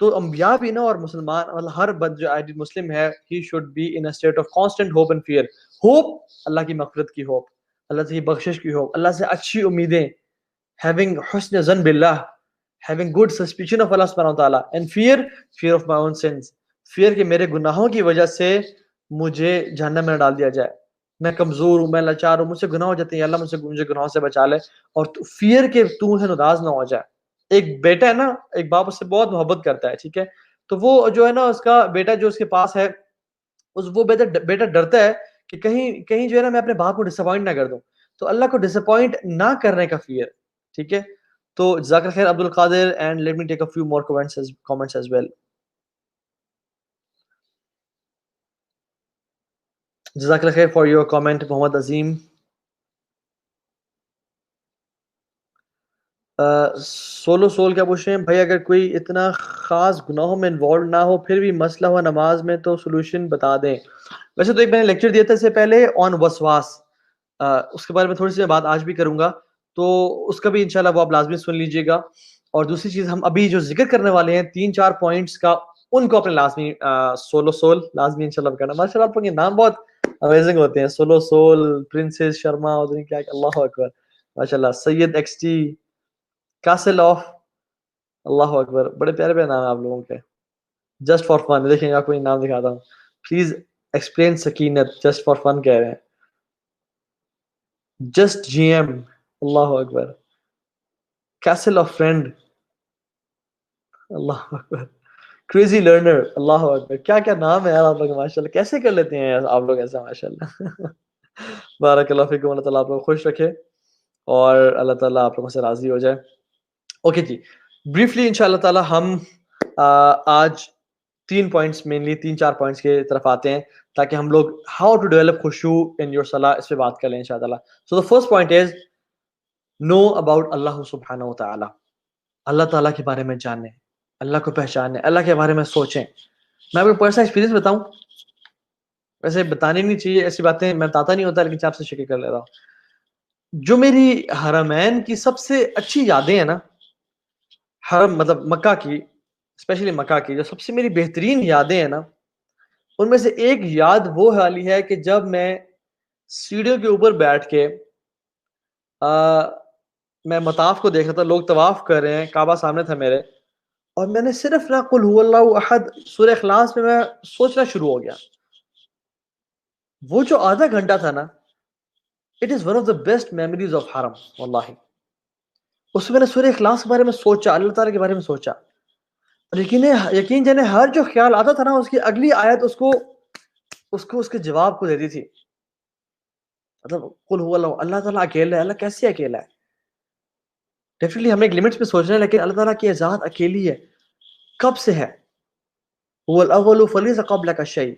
تو انبیاء بھی نا اور مسلمان اور ہر بند جو آئیڈیل مسلم ہے he should be in a state of constant hope and fear. Hope Allah کی مغفرت کی ہوپ، اللہ سے بخشش کی ہوپ، اللہ سے اچھی امیدیں، having حسن ظن باللہ، having good suspicion of Allah subhanahu wa ta'ala, and fear of my own sins. fear کہ میرے گناہوں کی وجہ سے مجھے جہنم میں ڈال دیا جائے. میں کمزور ہوں، میں لاچار ہوں، مجھ سے گناہ ہو جاتے ہیں، اللہ مجھے گناہوں سے بچا لے. اور فیئر کہ تو مجھ سے ناراض نہ ہو جائے. ایک بیٹا ہے نا، ایک باپ اس سے بہت محبت کرتا ہے، ٹھیک ہے، تو وہ جو ہے نا اس کا بیٹا جو اس کے پاس ہے، وہ بیٹا ڈرتا ہے کہ کہیں جو ہے نا میں اپنے باپ کو ڈس اپوائنٹ نہ کر دوں. تو اللہ کو ڈس اپوائنٹ نہ کرنے کا فیئر، ٹھیک ہے. تو جزاک اللہ خیر Abdul Qadir, and let me take a few more comments as well. جزاک اللہ خیر for your comment Muhammad Azeem. Solo soul کیا پوچھ رہے ہیں بھائی؟ اگر کوئی اتنا خاص گناہوں میں انوالو نہ ہو پھر بھی مسئلہ ہوا نماز میں تو سولوشن بتا دیں. ویسے تو ایک میں نے لیکچر دیا تھا اس سے پہلے آن وسواس، اس کے بارے میں تھوڑی سی بات آج بھی کروں گا، تو اس کا بھی انشاءاللہ وہ آپ لازمی سن لیجئے گا. اور دوسری چیز ہم ابھی جو ذکر کرنے والے ہیں 3-4 پوائنٹس کا، ان کو اپنے لازمی سولو سول لازمی انشاءاللہ کرنا. ماشاءاللہ آپ کے نام بہت امیزنگ ہوتے ہیں، سولو سول، پرنسس شرما، اور کیا اللہ اکبر، ماشاءاللہ. سید ایکس ٹی، کاسل آف، اللہ اکبر، بڑے پیارے پیارے نام ہیں آپ لوگوں کے. جسٹ فار فن، دیکھیں آپ کو یہ نام دکھاتا ہوں. پلیز ایکسپلین سکینت، جسٹ فار فن کہہ رہے ہیں. جسٹ جی ایم، اللہ اکبر. کیسل آف فرینڈ، اللہ اکبر. کریزی لرنر، اللہ اکبر. کیا کیا نام ہے یار آپ لوگ، ماشاءاللہ کیسے کر لیتے ہیں آپ لوگ ایسا، ماشاءاللہ. بارک اللہ فیکم، اللہ تعالیٰ آپ لوگ خوش رکھے اور اللہ تعالیٰ آپ لوگوں سے راضی ہو جائے. اوکے جی، بریفلی انشاءاللہ تعالیٰ ہم آج 3 پوائنٹس، مینلی 3-4 پوائنٹس کے طرف آتے ہیں تاکہ ہم لوگ ہاؤ ٹو ڈیولپ خشوع ان یور صلاح اس پہ بات کر لیں انشاءاللہ تعالیٰ. So the first point is know about Allah سبحانہ و تعالیٰ. اللہ تعالیٰ کے بارے میں جانیں، اللہ کو پہچانیں، اللہ کے بارے میں سوچیں. میں آپ کو پرسنل ایکسپیرینس بتاؤں، ویسے بتانے نہیں چاہیے ایسی باتیں، میں بتاتا نہیں ہوتا، لیکن آپ سے شکر کر لیتا ہوں. جو میری حرمین کی سب سے اچھی یادیں ہیں نا، حرم مطلب مکہ کی، اسپیشلی مکہ کی جو سب سے میری بہترین یادیں ہیں نا، ان میں سے ایک یاد وہ والی ہے کہ جب میں سیڑھیوں کے اوپر بیٹھ کے میں مطاف کو دیکھ رہا تھا، لوگ طواف کر رہے ہیں، کعبہ سامنے تھا میرے، اور میں نے صرف نہ قل هو اللہ احد سورہ اخلاص میں سوچنا شروع ہو گیا. وہ جو آدھا گھنٹہ تھا نا، it is one of the best memories of حرم واللہ. اس میں نے سورہ اخلاص کے بارے میں سوچا، اللہ تعالیٰ کے بارے میں سوچا، لیکن یقین جانے ہر جو خیال آتا تھا نا، اس کی اگلی آیت اس کے جواب کو دیتی تھی. مطلب قل هو اللہ، اللہ تعالیٰ اکیلا ہے. اللہ کیسے اکیلا ہے؟ ڈیفینیٹلی ہم ایک لمٹس پہ سوچ رہے ہیں، لیکن اللہ تعالیٰ کی ذات اکیلی ہے. کب سے ہے؟ هو الاول فلیس قبلک شیء،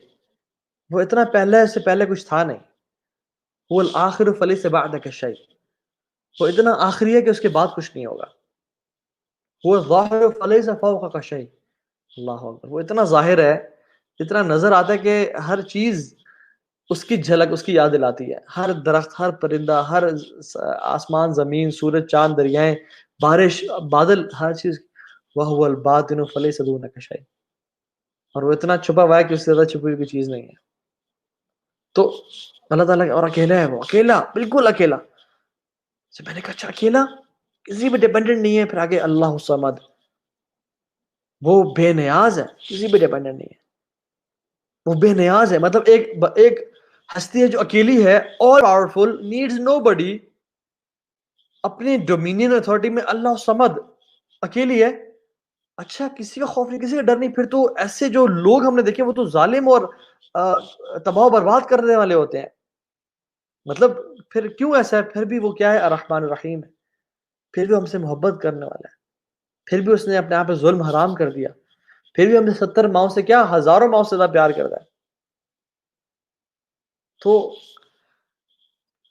وہ اتنا پہلے، اس سے پہلے کچھ تھا نہیں. هو الآخر فلیس بعدک شیء، وہ اتنا آخری ہے کہ اس کے بعد کچھ نہیں ہوگا. وہ ظاہر فلیس فوقک شیء، اللہ اکبر. وہ اتنا ظاہر ہے، اتنا نظر آتا ہے کہ ہر چیز اس کی جھلک، اس کی یاد دلاتی ہے. ہر درخت، ہر پرندہ، ہر آسمان، زمین، سورج، چاند، دریائیں، بارش، بادل، ہر چیز. وَهُوَ الْبَاطِنُ فَلَيْسَ دُونَهُ شَيْءٌ، اور وہ اتنا چھپا ہوا ہے کہ اس سے زیادہ چھپی ہوئی کوئی چیز نہیں ہے. تو اللہ تعالیٰ اور اکیلا ہے، وہ اکیلا، بالکل اکیلا. تو میں نے کہا اچھا اکیلا، کسی پہ ڈیپینڈنٹ نہیں ہے. پھر آگے اللہ الصمد، وہ بے نیاز ہے، کسی پہ ڈیپینڈنٹ نہیں ہے. وہ بے نیاز ہے، مطلب ایک ہستی ہے جو اکیلی ہے، آل پاورفل، نیڈز نو بڈی. اپنی ڈومینین اتھارٹی میں اللہ صمد، اکیلی ہے. اچھا کسی کا خوف نہیں، کسی کا ڈر نہیں. پھر تو ایسے جو لوگ ہم نے دیکھے وہ تو ظالم اور تباہ و برباد کرنے والے ہوتے ہیں. مطلب پھر کیوں ایسا ہے؟ پھر بھی وہ کیا ہے؟ الرحمن الرحیم ہے. پھر بھی ہم سے محبت کرنے والا ہے. پھر بھی اس نے اپنے آپ پہ ظلم حرام کر دیا. پھر بھی ہم نے 70 ماؤں سے کیا، ہزاروں ماؤں سے زیادہ پیار کرتا ہے. تو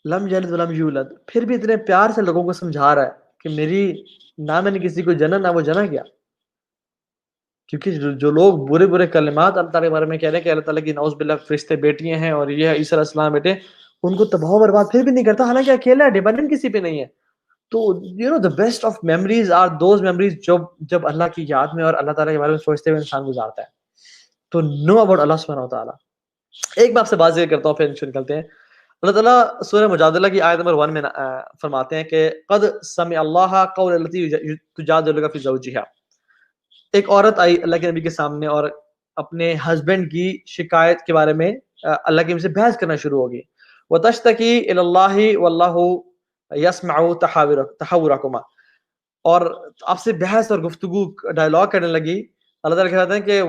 لم یلد ولم یولد، پھر بھی اتنے پیار سے لوگوں کو سمجھا رہا ہے کہ میری، نہ میں نے کسی کو جنا، نہ وہ جنا گیا. کیونکہ جو لوگ برے برے کلمات اللہ تعالیٰ کے بارے میں کہہ رہے ہیں کہ اللہ تعالیٰ کی نعوذ باللہ فرشتے بیٹیاں ہیں اور یہ عیسیٰ علیہ السلام بیٹے، ان کو تباہ و برباد پھر بھی نہیں کرتا، حالانکہ اکیلا ہے، ڈیپینڈنٹ کسی پہ نہیں ہے. تو the best of memories are those memories جب اللہ کی یاد میں اور اللہ تعالیٰ کے بارے میں سوچتے ہوئے انسان گزارتا ہے. تو نو اباؤٹ اللہ سبحانہ وتعالیٰ. ایک میں آپ سے بات ذکر کرتا ہوں پھر انشاءاللہ نکلتے ہیں. اللہ تعالیٰ سورہ مجادلہ کی آیت نمبر 1 میں فرماتے ہیں کہ قد سمع اللہ قول التی تجادلک فی زوجہا. ایک عورت آئی اللہ کے نبی کے سامنے اور اپنے ہسبینڈ کی شکایت کے بارے میں اللہ کے نبی سے بحث کرنا شروع ہوگی. وتشتکی الی اللہ واللہ یسمع تحاورکما. اور آپ سے بحث اور گفتگو ڈائلاگ کرنے لگی. اللہ تعالیٰ کہتے ہیں کہ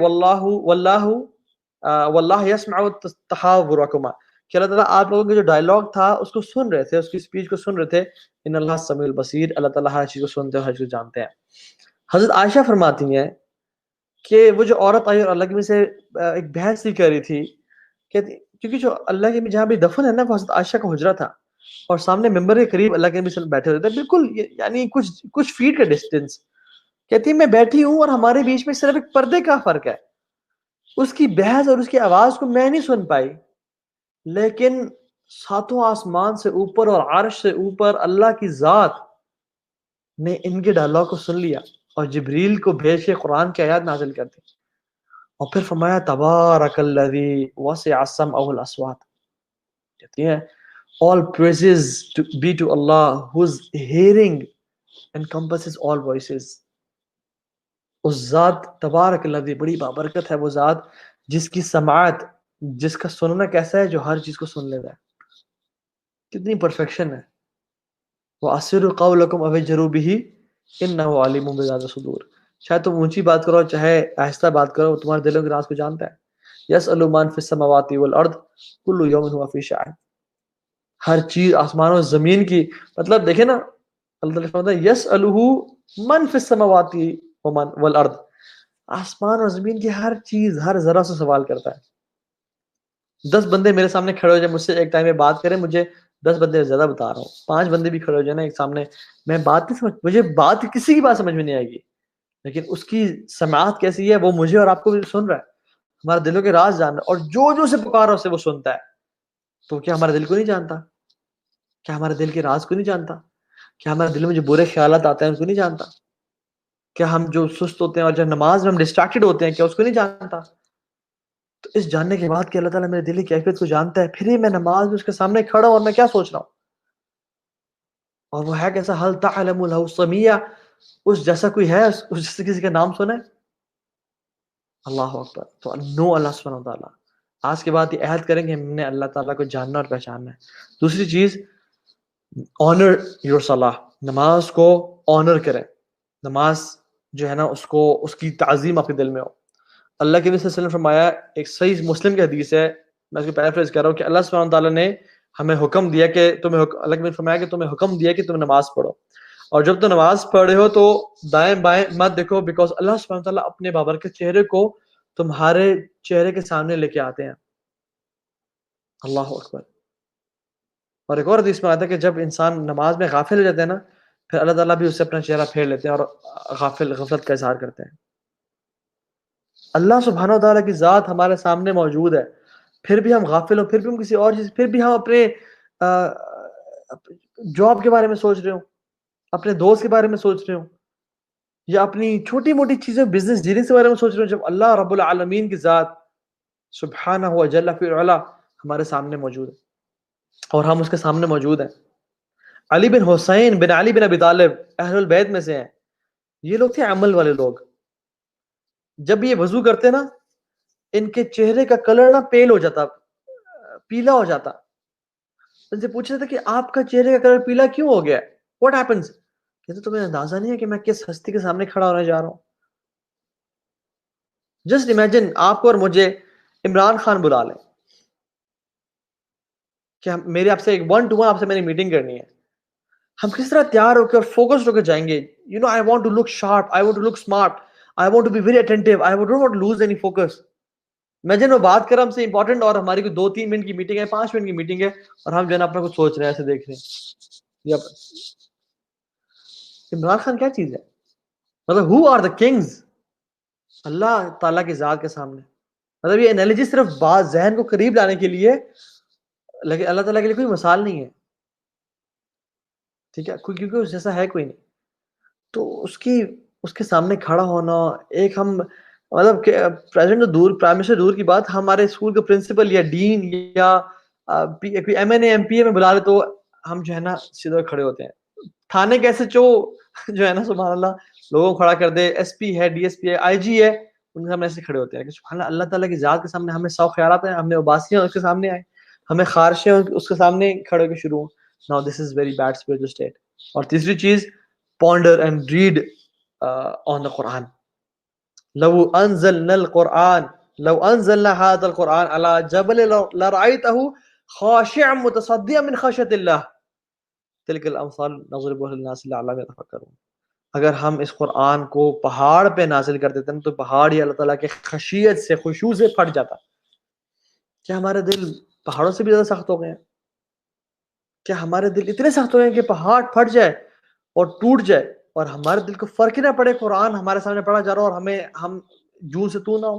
واللہ یسمع تحاورکما، کہ اللہ تعالیٰ آپ لوگوں کے جو ڈائلاگ تھا اس کو سن رہے تھے، اس کی اسپیچ کو سن رہے تھے. ان اللہ سمیع البصیر، اللہ تعالیٰ ہر چیز کو سنتے ہیں، ہر چیز کو جانتے ہیں. حضرت عائشہ فرماتی ہیں کہ وہ جو عورت آئی اور اللہ کے نبی سے ایک بحث ہی کر رہی تھی، کیونکہ جو اللہ کے نبی جہاں بھی دفن ہے نا وہ حضرت عائشہ کا حجرہ تھا، اور سامنے ممبر کے قریب اللہ کے نبی صلی اللہ علیہ وسلم بیٹھے ہوتے تھے، بالکل یعنی کچھ فیٹ کا ڈسٹینس. کہتی ہے میں بیٹھی ہوں اور ہمارے بیچ میں صرف ایک پردے کا فرق ہے. اس کی بحث اور اس کی آواز کو میں نہیں سن پائی، لیکن ساتوں آسمان سے اوپر اور عرش سے اوپر اللہ کی ذات نے ان کے ڈائلاگ کو سن لیا اور جبریل کو بھیج کے قرآن کی آیات نازل کر دی. اور پھر فرمایا تبارک الذی وسع سمعہ الاصوات. کہتی ہے all praises be to Allah whose hearing encompasses all voices. اس ذات تبارک الذی، بڑی بابرکت ہے وہ ذات جس کی سماعت، جس کا سننا کیسا ہے، جو ہر چیز کو سن لیتا ہے. کتنی پرفیکشن ہے. وَأَسِرُّوا قَوْلَكُمْ أَوْ اجْهَرُوا بِهِ إِنَّهُ عَلِيمٌ بِذَاتِ الصُّدُورِ. چاہے تم اونچی بات کرو چاہے آہستہ بات کرو، وہ تمہارے دلوں کے راز کو جانتا ہے. يَسْأَلُ مَن فِي السَّمَاوَاتِ وَالْأَرْضِ كُلُّ يَوْمٍ هُوَ فِي شَأْنٍ. ہر چیز آسمان اور زمین کی، مطلب دیکھیں نا، اللہ تعالیٰ فرماتا ہے يَسْأَلُهُ مَن فِي السَّمَاوَاتِ وَالْأَرْضِ. آسمان اور زمین کی ہر چیز ہر ذرہ سے سوال کرتا ہے. 10 بندے میرے سامنے کھڑے ہو جائیں، مجھ سے ایک ٹائم میں بات کریں، مجھے 10 بندے زیادہ بتا رہا ہوں، 5 بندے بھی کھڑے ہو جائیں نا ایک سامنے، میں بات نہیں سمجھ، مجھے بات کسی کی بات سمجھ میں نہیں آئے گی، لیکن اس کی سماعت کیسی ہے، وہ مجھے اور آپ کو بھی سن رہا ہے، ہمارے دلوں کے راز جان رہا ہے، اور جو سے پکارا اسے وہ سنتا ہے. تو کیا ہمارے دل کو نہیں جانتا؟ کیا ہمارے دل کے راز کو نہیں جانتا؟ کیا ہمارے دل میں جو برے خیالات آتے ہیں ان کو نہیں جانتا؟ کیا ہم جو سست ہوتے ہیں اور جب نماز میں ہم ڈسٹریکٹڈ ہوتے ہیں کیا اس کو نہیں جانتا؟ تو اس جاننے کے بعد کہ اللہ تعالیٰ میرے دل کی کیفیت کو جانتا ہے، پھر ہی میں نماز میں اس کے سامنے کھڑا ہوں اور میں کیا سوچ رہا ہوں، اور وہ ہے کیسا، حل تعلم له سمیہ، اس جیسا کوئی ہے، اس جیسے کسی کا نام سنا ہے؟ اللہ اکبر. تو نو اللہ سبحانہ وتعالیٰ. آج کے بعد یہ عہد کریں کہ ہم نے اللہ تعالیٰ کو جاننا اور پہچاننا ہے. دوسری چیز، آنر یور صلاح، نماز کو آنر کریں. نماز جو ہے نا اس کی تعظیم آپ کے دل میں ہو. اللہ کے نبی صلی اللہ علیہ وسلم فرمایا، ایک صحیح مسلم کی حدیث ہے، میں اس کو پیرافریز کر رہا ہوں، کہ اللہ سبحانہ تعالیٰ نے ہمیں حکم دیا کہ اللہ کے نبی فرمایا کہ تمہیں حکم دیا کہ تم نماز پڑھو، اور جب تم نماز پڑھ رہے ہو تو دائیں بائیں مت دیکھو، بیکاز اللہ سبحانہ تعالیٰ اپنے بابرکت چہرے کو تمہارے چہرے کے سامنے لے کے آتے ہیں. اللہ اکبر. اور ایک اور حدیث میں آتا ہے کہ جب انسان نماز میں غافل ہو جاتا ہے نا، پھر اللہ تعالیٰ بھی اس سے اپنا چہرہ پھیر لیتے ہیں اور غفلت کا اظہار کرتے ہیں. اللہ سبحانہ وتعالیٰ کی ذات ہمارے سامنے موجود ہے، پھر بھی ہم غافل ہوں، پھر بھی ہم کسی اور چیز، پھر بھی ہم اپنے جاب کے بارے میں سوچ رہے ہوں، اپنے دوست کے بارے میں سوچ رہے ہوں، یا اپنی چھوٹی موٹی چیزیں بزنس ڈیلنگ کے بارے میں سوچ رہے ہوں، جب اللہ رب العالمین کی ذات سبحانہ و جل فی العلا ہمارے سامنے موجود ہے اور ہم اس کے سامنے موجود ہیں. علی بن حسین بن علی بن ابی طالب اہل البیت میں سے ہیں. یہ لوگ تھے عمل والے لوگ. جب یہ وضو کرتے نا، ان کے چہرے کا کلر نا پیل ہو جاتا، پیلا ہو جاتا. ان سے پوچھ رہے تھے کہ آپ کا چہرے کا کلر پیلا کیوں ہو گیا، واٹ ہیپنس؟ کہتے تمہیں اندازہ نہیں ہے کہ میں کس ہستی کے سامنے کھڑا ہونے جا رہا ہوں. جسٹ امیجن آپ کو اور مجھے عمران خان بلا لیں کہ میرے آپ سے ایک 1-to-1 آپ سے میں نے میٹنگ کرنی ہے، ہم کس طرح تیار ہو کے اور فوکسڈ ہو کے جائیں گے. I want to look sharp, I want to look smart, I want to be very attentive, I don't want to lose any focus. Imagine وہ بات کر ہم سے امپورٹنٹ، اور ہماری کوئی 2-3 منٹ کی میٹنگ ہے، 5 منٹ کی میٹنگ ہے، اور ہم جو ہے نا اپنا کچھ سوچ رہے ہیں، ایسے دیکھ رہے ہیں. عمران خان کیا چیز ہے؟ مطلب who are the kings؟ اللہ تعالیٰ کی ذات کے سامنے. مطلب یہ انالوجی صرف بات ذہن کو قریب لانے کے لیے، لیکن اللہ تعالیٰ کے لیے کوئی مثال نہیں ہے، ٹھیک ہے، کیونکہ اس جیسا ہے کوئی نہیں. تو اس کے سامنے کھڑا ہونا، ایک ہم مطلب کہ پریزیڈنٹ تو دور، پرائم منسٹر دور کی بات، ہمارے اسکول کے پرنسپل یا ڈین یا کوئی M N A M P A میں بلا لے تو ہم جو ہے نا سیدھے کھڑے ہوتے ہیں. تھانے کے ایس ایچ او جو ہے نا سبحان اللہ لوگوں کو کھڑا کر دے، ایس پی ہے، ڈی ایس پی ہے، آئی جی ہے، ان کے سامنے ایسے کھڑے ہوتے ہیں کہ سبحان اللہ، اللہ تعالیٰ کی ذات کے سامنے ہمیں 100 خیالات ہیں، ہمیں اباسیاں اس کے سامنے آئے، ہمیں خارشیں اس کے سامنے کھڑے ہو کے شروع ہوں. Now this is very bad spiritual state. اور تیسری چیز، ponder and read on the Quran. لو انزلنا القرآن لو انزلنا هذا القرآن على جبل لرأيته خاشعا متصدعا من خشية الله تلك الامثال نضربها للناس لعلهم يتفكرون. اگر ہم اس قرآن کو پہاڑ پہ نازل کر دیتے ہیں تو پہاڑ ہی اللہ تعالیٰ کے خشیت سے، خشوع سے پھٹ جاتا. کیا ہمارے دل پہاڑوں سے بھی زیادہ سخت ہو گئے ہیں؟ کیا ہمارے دل اتنے سخت ہو گئے ہیں کہ پہاڑ پھٹ جائے اور ٹوٹ جائے اور ہمارے دل کو فرق ہی نہ پڑے قرآن ہمارے سامنے پڑھا جا رہا اور ہم جوں سے تو نہ ہو؟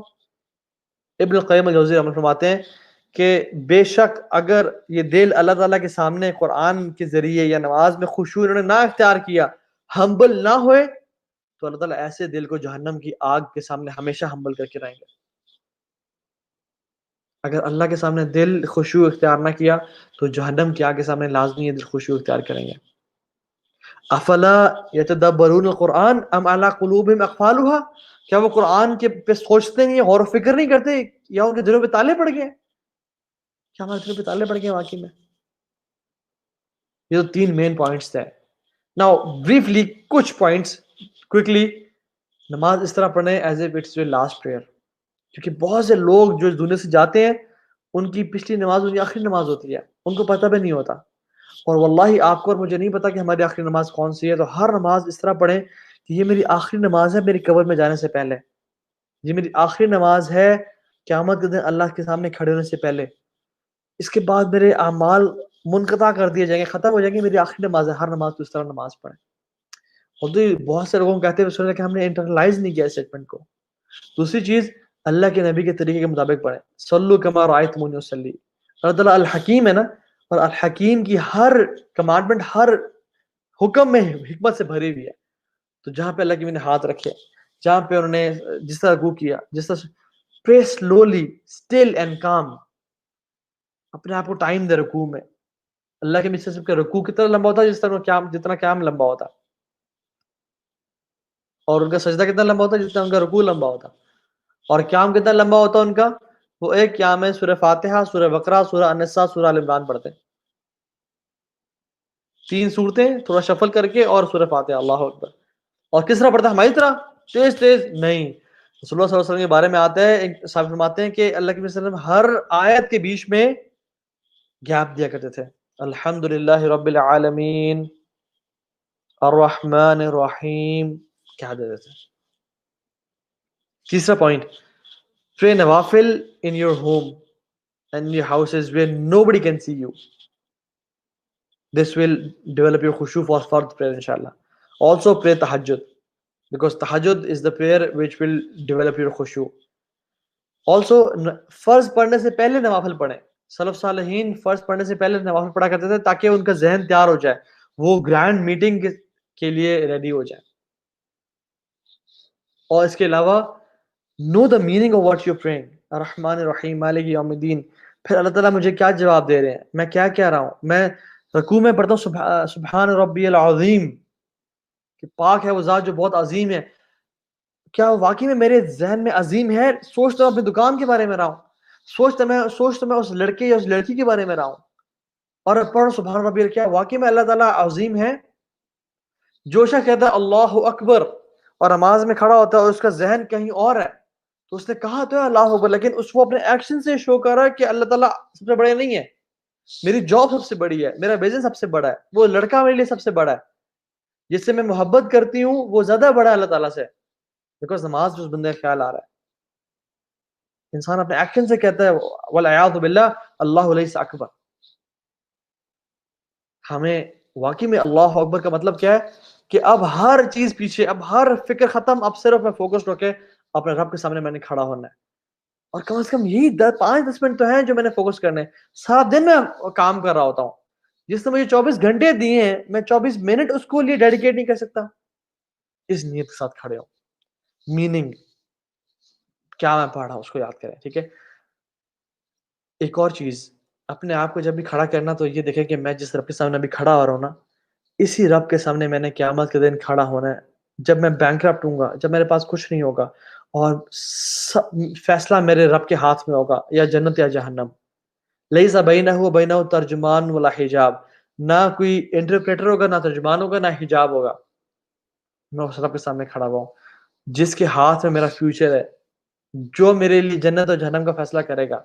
ابن القیم الجوزی رحمۃ اللہ فرماتے ہیں کہ بے شک اگر یہ دل اللہ تعالیٰ کے سامنے قرآن کے ذریعے یا نماز میں خشوع انہوں نے نہ اختیار کیا، ہمبل نہ ہوئے، تو اللہ تعالیٰ ایسے دل کو جہنم کی آگ کے سامنے ہمیشہ ہمبل کر کے رہیں گے. اگر اللہ کے سامنے دل خشوع اختیار نہ کیا تو جہنم کی آگ کے سامنے لازمی دل خشوع اختیار کریں گے. افلا یتدبرون القرآن ام علی قلوبہم اقفالها، کیا وہ قرآن کے پہ سوچتے نہیں، غور و فکر نہیں کرتے، یا ان کے دلوں پہ تالے پڑ گئے؟ کیا ہمارے دلوں پہ تالے پڑ گئے واقعی میں؟ یہ تو 3 مین پوائنٹس تھے. ناؤ بریفلی کچھ پوائنٹس کوئکلی. نماز اس طرح پڑھیں as if it's your last prayer, کیونکہ بہت سے لوگ جو اس دنیا سے جاتے ہیں ان کی پچھلی نماز ان کی آخری نماز ہوتی ہے، ان کو پتہ بھی نہیں ہوتا. اور واللہ آپ کو اور مجھے نہیں پتا کہ ہماری آخری نماز کون سی ہے. تو ہر نماز اس طرح پڑھیں کہ یہ میری آخری نماز ہے میری قبر میں جانے سے پہلے، یہ میری آخری نماز ہے قیامت کے دن اللہ کے سامنے کھڑے ہونے سے پہلے. اس کے بعد میرے اعمال منقطع کر دیے جائیں گے، ختم ہو جائیں گے، میری آخری نماز ہے. ہر نماز تو اس طرح نماز پڑھیں. اور تو بہت سے لوگوں کو کہتے ہوئے سن کہ ہم نے انٹرنلائز نہیں کیا اسٹیٹمنٹ کو. دوسری چیز، اللہ کے نبی کے طریقے کے مطابق پڑھیں. صلو کما رأیتمونی اصلی. اللہ تعالیٰ الحکیم ہے نا، اور الحکیم کی ہر کمانڈمنٹ، ہر حکم میں حکمت سے بھری ہوئی ہے. تو جہاں پہ اللہ کے نے ہاتھ رکھے، جہاں پہ انہوں نے جس طرح رکوع کیا، جس طرح پرے سلولی اسٹل اینڈ کام، اپنے آپ کو ٹائم دے رکوع میں. اللہ کے مثل سب کا رکوع کتنا لمبا ہوتا ہے جتنا قیام لمبا ہوتا، اور ان کا سجدہ کتنا لمبا ہوتا ہے جتنا ان کا رکوع لمبا ہوتا، اور قیام کتنا لمبا ہوتا ان کا. وہ ایک قیام میں سورہ فاتحہ، سورہ بقرہ، سورہ النساء، سورہ آل عمران پڑھتے ہیں. 3 صورتیں تھوڑا شفل کر کے اور سورہ فاتحہ. اللہ اکبر. اور کس طرح پڑھتا ہے؟ ہماری طرح تیز نہیں. رسول اللہ صلی اللہ علیہ وسلم کے بارے میں آتا ہے، ایک صاحب فرماتے ہیں کہ اللہ کے نبی صلی اللہ علیہ وسلم ہر آیت کے بیچ میں گیپ دیا کرتے تھے. الحمدللہ رب العالمین الرحمن الرحیم، کیا دیتے تھے. تیسرا point, pray nawafil in your home and in your houses where nobody can see you. This will develop your khushu for fard prayer inshallah. Also pray tahajjud, because tahajjud is the prayer which will develop your khushu. Also فرض پڑھنے سے پہلے نوافل پڑھیں. سلف صالحین فرض پڑھنے سے پہلے نوافل پڑھا کرتے تھے تاکہ ان کا ذہن تیار ہو جائے، وہ گرینڈ میٹنگ کے لیے ریڈی ہو جائے. اور اس کے علاوہ know the meaning of what you're praying. الرحمن الرحیم مالک یوم الدین. پھر اللہ تعالیٰ مجھے کیا جواب دے رہے ہیں، میں کیا کہہ رہا ہوں. میں رکوع میں پڑھتا ہوں سبحان ربی العظیم، کہ پاک ہے وہ ذات جو بہت عظیم ہے. کیا واقعی میں میرے ذہن میں عظیم ہے؟ سوچتا میں اپنی دکان کے بارے میں رہا ہوں، سوچتا میں اس لڑکے یا اس لڑکی کے بارے میں رہا ہوں، اور پڑھ سبحان ربی. کیا واقعی میں اللہ تعالیٰ عظیم ہے؟ جو شخص کہتا ہے اللہ اکبر اور نماز میں کھڑا ہوتا ہے اور اس کا ذہن کہیں اور ہے، تو اس نے کہا تو ہے اللہ اکبر، لیکن اس کو اپنے ایکشن سے شو کر رہا ہے کہ اللہ تعالیٰ سب سے بڑے نہیں ہے، میری جاب سب سے بڑی ہے، میرا بزنس سب سے بڑا ہے، وہ لڑکا میرے لیے سب سے بڑا ہے، جس سے میں محبت کرتی ہوں وہ زیادہ بڑا ہے اللہ تعالیٰ سے، بیکاز نماز میں اس بندے کا خیال آ رہا ہے. انسان اپنے ایکشن سے کہتا ہے والعیاذ باللہ اللہ لیس اکبر. ہمیں واقعی میں اللہ اکبر کا مطلب کیا ہے کہ اب ہر چیز پیچھے، اب ہر فکر ختم، اب صرف میں فوکس رکھے اپنے رب کے سامنے میں نے کھڑا ہونا ہے. اور کم از کم یہی 5-10 منٹ تو ہیں جو میں نے فوکس کرنے. سارا دن میں کام کر رہا ہوتا ہوں. جس نے مجھے 24 گھنٹے دیے ہیں میں 24 منٹ اس کو لیے ڈیڈیکیٹ نہیں کر سکتا. اس نیت کے ساتھ کھڑے ہوں. میننگ کیا میں پڑھ رہا ہوں اس کو یاد کریں. ٹھیک ہے. ایک اور چیز, اپنے آپ کو جب بھی کھڑا کرنا تو یہ دیکھیں کہ میں جس رب کے سامنے بھی کھڑا ہو رہا ہوں نا, اسی رب کے سامنے میں نے قیامت کے دن کھڑا ہونا ہے, جب میں بینکرپٹ ہوں گا, جب میرے پاس کچھ نہیں ہوگا, اور فیصلہ میرے رب کے ہاتھ میں ہوگا, یا جنت یا جہنم. لیسا بینہ و بینہ ترجمان ولا حجاب, نہ کوئی انٹرپریٹر ہوگا, نہ ترجمان ہوگا, نہ حجاب ہوگا. میں اس رب کے سامنے کھڑا ہوا ہوں جس کے ہاتھ میں میرا فیوچر ہے, جو میرے لیے جنت اور جہنم کا فیصلہ کرے گا,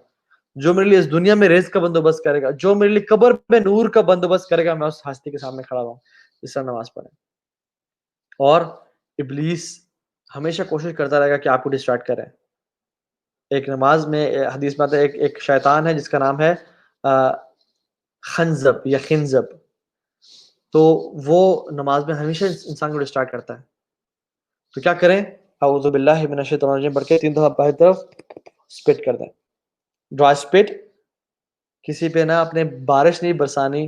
جو میرے لیے اس دنیا میں رزق کا بندوبست کرے گا, جو میرے لیے قبر میں نور کا بندوبست کرے گا. میں اس ہستی کے سامنے کھڑا ہوا ہوں جس طرح نماز پڑھیں. اور ابلیس ہمیشہ کوشش کرتا رہے گا کہ آپ کو ڈسٹریکٹ کرے. ایک نماز میں حدیث میں آتا ہے ایک شیطان ہے جس کا نام ہے خنزب یا خنزب, تو وہ نماز میں ہمیشہ انسان کو ڈسٹریکٹ کرتا ہے. تو کیا کریں؟ اعوذ باللہ من الشیطان الرجیم پڑھ کے 3 دفعہ باہر طرف سپٹ کر دیں. ڈرائی سپٹ, کسی پہ نہ اپنے بارش نہیں برسانی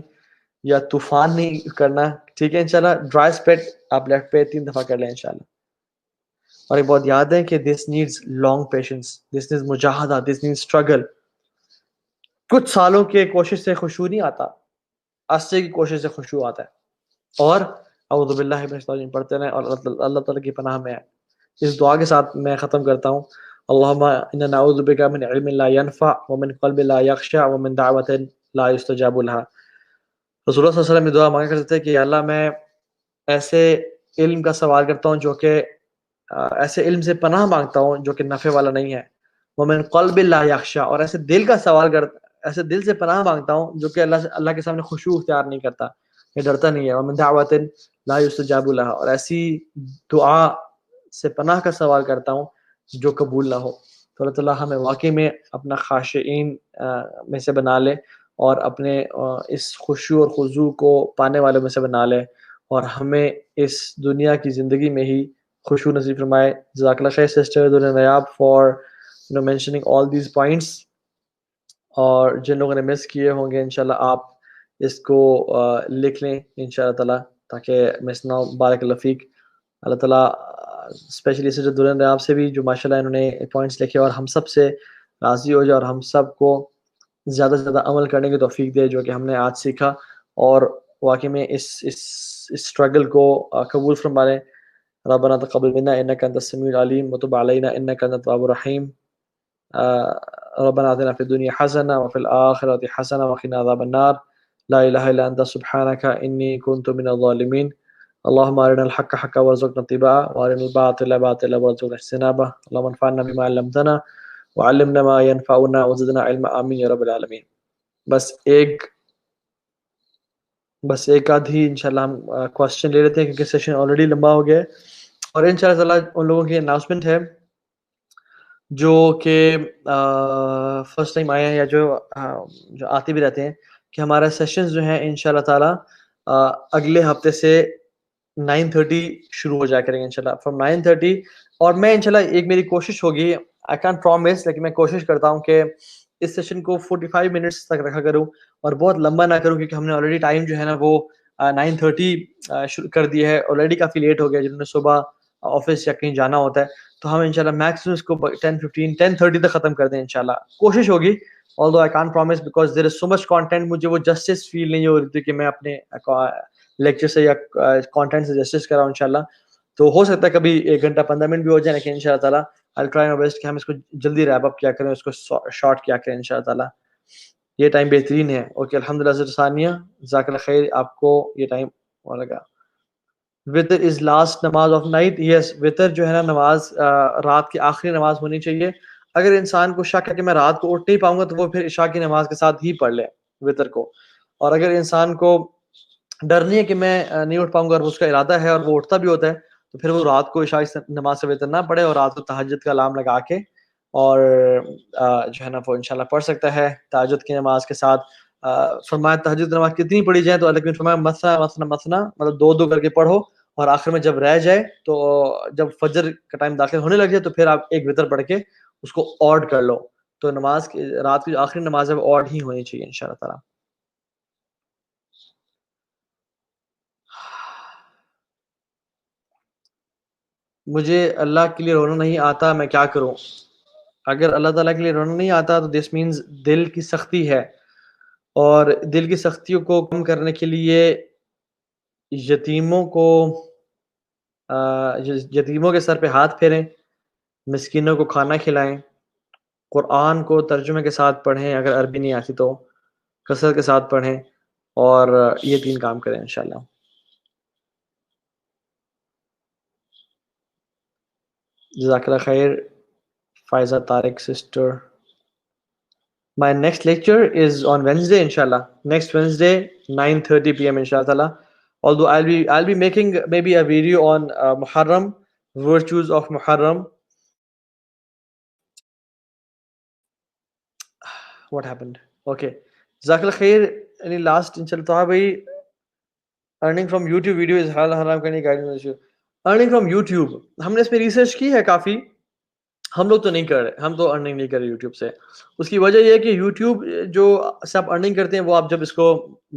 یا طوفان نہیں کرنا. ٹھیک ہے انشاءاللہ. ڈرائی سپٹ آپ لیفٹ پہ 3 دفعہ کر لیں انشاءاللہ. اور یہ بہت یاد ہے کہ دس نیڈز لانگ پیشنس, دس نیڈز مجاہدہ, دس نیڈز اسٹرگل. کچھ سالوں کے کوشش سے خشوع نہیں آتا, عرصے کی کوشش سے خشوع آتا ہے. اور اعوذ باللہ من الشیطان الرجیم پڑھتے رہیں اور اللہ تعالیٰ کی پناہ میں ہے. اس دعا کے ساتھ میں ختم کرتا ہوں. اللہم انا نعوذ بک من علم لا ينفع ومن قلب لا يخشع ومن دعوت لا يستجاب لها. رسول اللہ صلی اللہ علیہ وسلم یہ دعا مانگا کرتے تھے کہ اللہ میں ایسے علم کا سوال کرتا ہوں جو کہ ایسے علم سے پناہ مانگتا ہوں جو کہ نفع والا نہیں ہے. ومن قلب لا يخشع, اور ایسے دل کا سوال ایسے دل سے پناہ مانگتا ہوں جو کہ اللہ کے سامنے خشوع اختیار نہیں کرتا, یہ ڈرتا نہیں ہے. ومن دعوت لا يستجاب لها, اور ایسی دعا سے پناہ کا سوال کرتا ہوں جو قبول نہ ہو. تو اللہ تعالیٰ ہمیں واقعی میں اپنا خاشعین میں سے بنا لے, اور اپنے اس خشوع اور خضوع کو پانے والوں میں سے بنا لے, اور ہمیں اس دنیا کی زندگی میں ہی خشوع نصیب فرمائے. جزاک اللہ خیر سسٹر دنیا نیاب for mentioning all these points. اور جن لوگوں نے مس کیے ہوں گے انشاءاللہ آپ اس کو لکھ لیں انشاءاللہ تعالیٰ, تاکہ میں سناؤں. بارک اللہ فیک. اللہ تعالیٰ اسپیشلی سسٹر دنیا نیاب سے بھی جو ماشاءاللہ انہوں نے پوائنٹس لکھے, اور ہم سب سے راضی ہو جائے, اور ہم سب کو زیادہ سے زیادہ عمل کرنے کی توفیق دے جو کہ ہم نے آج سیکھا, اور واقعی میں اس اسٹرگل کو قبول فرما لیں. ربنا تقبل منا انك انت السميع العليم وتب علينا انك انت التواب الرحيم. ربنا آتنا في الدنيا حسنة وفي الآخرة حسنة وقنا عذاب النار. لا إله إلا أنت سبحانك إني كنت من الظالمين. اللهم أرنا الحق حقا وارزقنا اتباعه, وأرنا الباطل باطلا وارزقنا اجتنابه. اللهم انفعنا بما علمتنا وعلمنا ما ينفعنا وزدنا علما, آمين يا رب العالمين. بس ایک آدھی انشاءاللہ ہم کوسچن لے لیتے ہیں کیونکہ سیشن آلریڈی لمبا ہو گیا ہے. اور انشاءاللہ تعالیٰ ان لوگوں کی اناؤنسمنٹ ہے جو کہ فرسٹ ٹائم آئے ہیں یا جو آتے بھی رہتے ہیں, کہ ہمارا سیشنز جو ہیں انشاءاللہ تعالیٰ اگلے ہفتے سے 9:30 شروع ہو جایا کریں گے انشاءاللہ, فرام 9:30. اور میں انشاءاللہ ایک میری کوشش ہوگی, آئی کانٹ پرومس, لیکن میں کوشش کرتا ہوں کہ اس سیشن کو 45 منٹس تک رکھا کروں اور بہت لمبا نہ کروں, کیونکہ ہم نے آلریڈی ٹائم جو ہے نا وہ 9:30 شروع کر دی ہے. آلریڈی کافی لیٹ ہو گیا جنہوں نے صبح آفس یا کہیں جانا ہوتا ہے. تو ہم انشاءاللہ میکسیمم اس کو 10:30 تک ختم کر دیں انشاءاللہ. کوشش ہوگی, although I can't promise because there is so much content. مجھے وہ جسٹس فیل نہیں ہو رہی تھی کہ میں اپنے لیکچر سے یا کانٹینٹ سے جسٹس کراؤں انشاءاللہ. تو ہو سکتا ہے کبھی 1 گھنٹہ 15 منٹ بھی ہو جائے, لیکن انشاءاللہ تعالیٰ I'll try my best کہ ہم اس کو جلدی ریپ اپ کیا کریں, اس کو شارٹ کیا کریں انشاءاللہ تعالیٰ. یہ ٹائم بہترین ہے. اوکے الحمدللہ. حضرت ثانیہ جزاک اللہ خیر, آپ کو یہ ٹائم لگا. وتر از لاسٹ نماز آف نائٹ. یس, وتر جو ہے نا نماز رات کی آخری نماز ہونی چاہیے. اگر انسان کو شک ہے کہ میں رات کو اٹھ نہیں پاؤں گا تو وہ پھر عشاء کی نماز کے ساتھ ہی پڑھ لے وتر کو. اور اگر انسان کو ڈر نہیں ہے کہ میں نہیں اٹھ پاؤں گا اور اس کا ارادہ ہے اور وہ اٹھتا بھی ہوتا ہے, تو پھر وہ رات کو عشاء نماز سے وتر نہ پڑھے, اور رات کو تہجد کا الارم لگا کے اور جو ہے نا وہ انشاءاللہ پڑھ سکتا ہے تہجد کی نماز کے ساتھ. فرمایا تہجد نماز کتنی پڑھی جائے, تو لیکن فرمایا مثنا مطلب 2 کر کے پڑھو, اور آخر میں جب رہ جائے تو جب فجر کا ٹائم داخل ہونے لگ جائے تو پھر آپ ایک وتر پڑھ کے اس کو آڈ کر لو. تو نماز رات کی جو آخری نماز ہے وہ آڈ ہی ہونی چاہیے انشاءاللہ تعالی. مجھے اللہ کے لیے رونا نہیں آتا، میں کیا کروں؟ اگر اللہ تعالیٰ کے لیے رونا نہیں آتا تو دس مینز دل کی سختی ہے، اور دل کی سختیوں کو کم کرنے کے لیے یتیموں کے سر پہ ہاتھ پھیریں، مسکینوں کو کھانا کھلائیں، قرآن کو ترجمے کے ساتھ پڑھیں، اگر عربی نہیں آتی تو کثرت کے ساتھ پڑھیں، اور یہ 3 کام کریں انشاءاللہ. جزاک اللہ خیر. Faiza Tariq sister. My next lecture is on Wednesday, inshallah. Next Wednesday, 9:30 p.m. inshallah. Although I'll be making maybe a video on Muharram, virtues of Muharram. What happened? Okay. Jazakallah khair. Any last inshallah to bhai, earning from YouTube video is halal haram ka nahi guidance issue. Earning from YouTube, ہم نے اس پہ research کی ہے کافی. ہم لوگ تو نہیں کر رہے، ہم تو ارننگ نہیں کر رہے یوٹیوب سے. اس کی وجہ یہ ہے کہ یوٹیوب جو سے آپ ارننگ کرتے ہیں، وہ آپ جب اس کو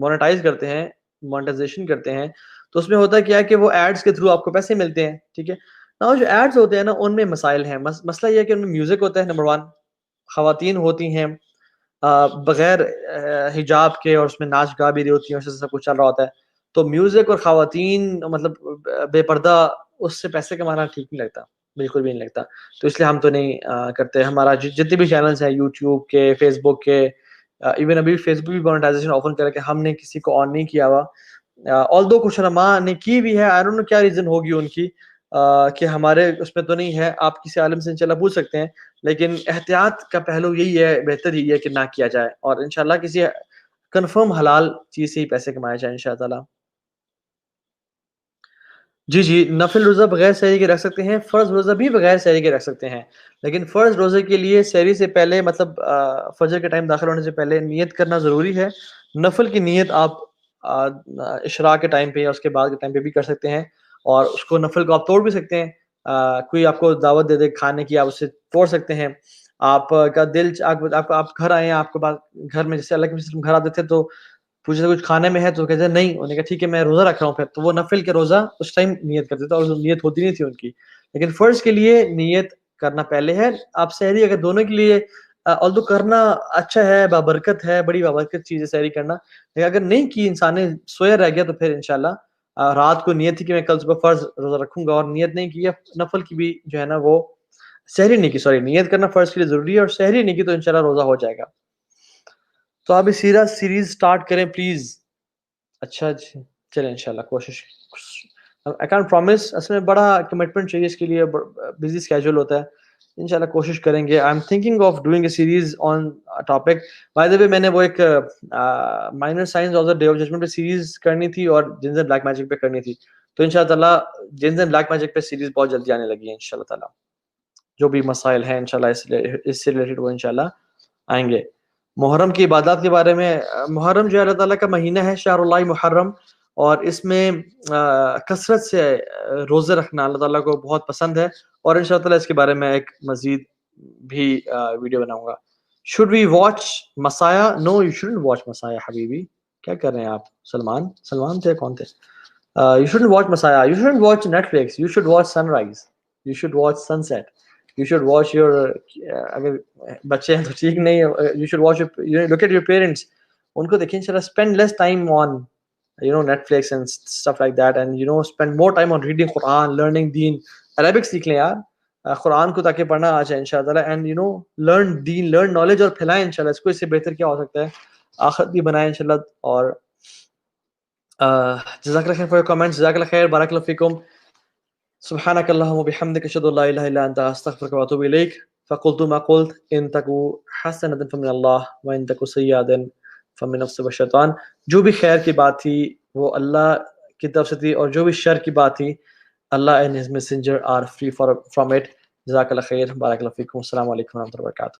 مونیٹائز کرتے ہیں، مونیٹائزیشن کرتے ہیں، تو اس میں ہوتا ہے کیا ہے کہ وہ ایڈز کے تھرو آپ کو پیسے ملتے ہیں. ٹھیک ہے نا. جو ایڈز ہوتے ہیں نا، ان میں مسائل ہیں. مسئلہ یہ ہے کہ ان میں میوزک ہوتا ہے نمبر 1، خواتین ہوتی ہیں بغیر حجاب کے، اور اس میں ناچ گا بھی رہی ہوتی ہیں، اس سے سب کچھ چل رہا ہوتا ہے. تو میوزک اور خواتین مطلب بے پردہ، اس سے پیسے کمانا ٹھیک نہیں لگتا، بالکل بھی نہیں لگتا. تو اس لیے ہم تو نہیں کرتے. ہمارا جتنے بھی چینلز ہیں یوٹیوب کے، فیس بک کے، ایون ابھی فیس بک بھی مونیٹائزیشن اوپن کر کے ہم نے کسی کو آن نہیں کیا ہوا. آلدو کچھ علماء نے کی بھی ہے، آئی ڈونٹ نو کیا ریزن ہوگی ان کی کہ ہمارے اس میں تو نہیں ہے. آپ کسی عالم سے انشاءاللہ پوچھ سکتے ہیں، لیکن احتیاط کا پہلو یہی ہے، بہتر یہی ہے کہ نہ کیا جائے، اور انشاءاللہ کسی کنفرم حلال چیز سے ہی پیسے کمائے جائیں انشاءاللہ. جی نفل روزہ بغیر سحری کے رکھ سکتے ہیں، فرض روزہ بھی بغیر سحری کے رکھ سکتے ہیں، لیکن فرض روزے کے لیے سحری سے پہلے مطلب فجر کے ٹائم داخل ہونے سے پہلے نیت کرنا ضروری ہے. نفل کی نیت آپ اشراق کے ٹائم پہ یا اس کے بعد کے ٹائم پہ بھی کر سکتے ہیں، اور اس کو نفل کو آپ توڑ بھی سکتے ہیں. کوئی آپ کو دعوت دے دے کھانے کی، آپ اسے توڑ سکتے ہیں. آپ کا دل آپ گھر آئے ہیں، آپ کے بعد گھر میں جیسے اللہ کے وسلم گھر آتے تھے تو پوچھے تھے کچھ کھانے میں ہے، تو کہتے ہیں نہیں. انہوں نے کہا ٹھیک ہے میں روزہ رکھ رہا ہوں. پھر تو وہ نفل کے روزہ اس ٹائم نیت کرتے تھے، اور نیت ہوتی نہیں تھی ان کی. لیکن فرض کے لیے نیت کرنا پہلے ہے. آپ سحری اگر دونوں کے لیے اردو کرنا اچھا ہے، بابرکت ہے، بڑی بابرکت چیز ہے سحری کرنا. لیکن اگر نہیں کی، انسان نے سویا رہ گیا، تو پھر انشاءاللہ رات کو نیت تھی کہ میں کل صبح فرض روزہ رکھوں گا، اور نیت نہیں کی، نفل کی بھی جو ہے نا وہ سحری نہیں کی، سوری نیت کرنا فرض کے لیے ضروری ہے، اور سحری نہیں کی تو انشاءاللہ روزہ ہو جائے گا. تو آپ سیرہ سیریز سٹارٹ کریں پلیز. اچھا جی چلیں انشاءاللہ کوشش. I can't promise، اصل میں بڑا کمٹمنٹ چاہیے اس کے لیے، بزی اسکیجول ہوتا ہے. انشاءاللہ کوشش کریں گے. I am thinking of doing a series on topic. By the way میں نے وہ ایک minor signs of the day of judgment پہ سیریز کرنی تھی، اور جنز اینڈ بلیک میجک پہ کرنی تھی. تو انشاءاللہ تعالیٰ جنز اینڈ بلیک میجک پہ سیریز بہت جلدی آنے لگی ہے انشاءاللہ تعالیٰ. جو بھی مسائل ہیں انشاءاللہ اس سے ریلیٹڈ وہ انشاءاللہ آئیں گے. محرم کی عبادات کے بارے میں، محرم جو ہے اللہ تعالیٰ کا مہینہ ہے، شہر اللہ محرم، اور اس میں کثرت سے روزے رکھنا اللہ تعالیٰ کو بہت پسند ہے، اور ان شاء اللہ اس کے بارے میں ایک مزید بھی ویڈیو بناؤں گا. Should we watch Messiah? No you shouldn't watch Messiah حبیبی. کیا کر رہے ہیں آپ؟ سلمان تھے، کون تھے؟ You shouldn't watch Messiah, you shouldn't watch Netflix, you should watch sunrise, you should watch sunset, you should watch your, اگر بچے ہیں تو ٹھیک نہیں، you should watch look at your parents. ان کو دیکھیں انشاءاللہ. Spend less time on Netflix and stuff like that, and spend more time on reading Quran, learning deen. Arabic سیکھ لیں یار، قرآن کو تاکہ پڑھنا آ جائے انشاءاللہ. and learn deen, learn knowledge، اور پھیلائیں انشاءاللہ. اس کو اس سے بہتر کیا ہو سکتا ہے؟ آخرت بھی بنائیں انشاءاللہ. اور جزاک اللہ خیر for your comments. جزاک اللہ خیر، بارک اللہ فیکم. سبحانک اللہم وبحمدک، اشہد ان لا الہ الا انت، استغفرک واتوب الیک. فقلت ما قلت، ان تکو حسنۃ فمن اللہ، وان تکو سیئۃ فمن نفس والشیطان. جو بھی خیر کی بات تھی وہ اللہ کی طرف سے تھی، اور جو بھی شر کی بات تھی Allah and his messenger are free from it. جزاک اللہ خیر، بارک اللہ فیکم. السلام علیکم ورحمۃ اللہ وبرکاتہ.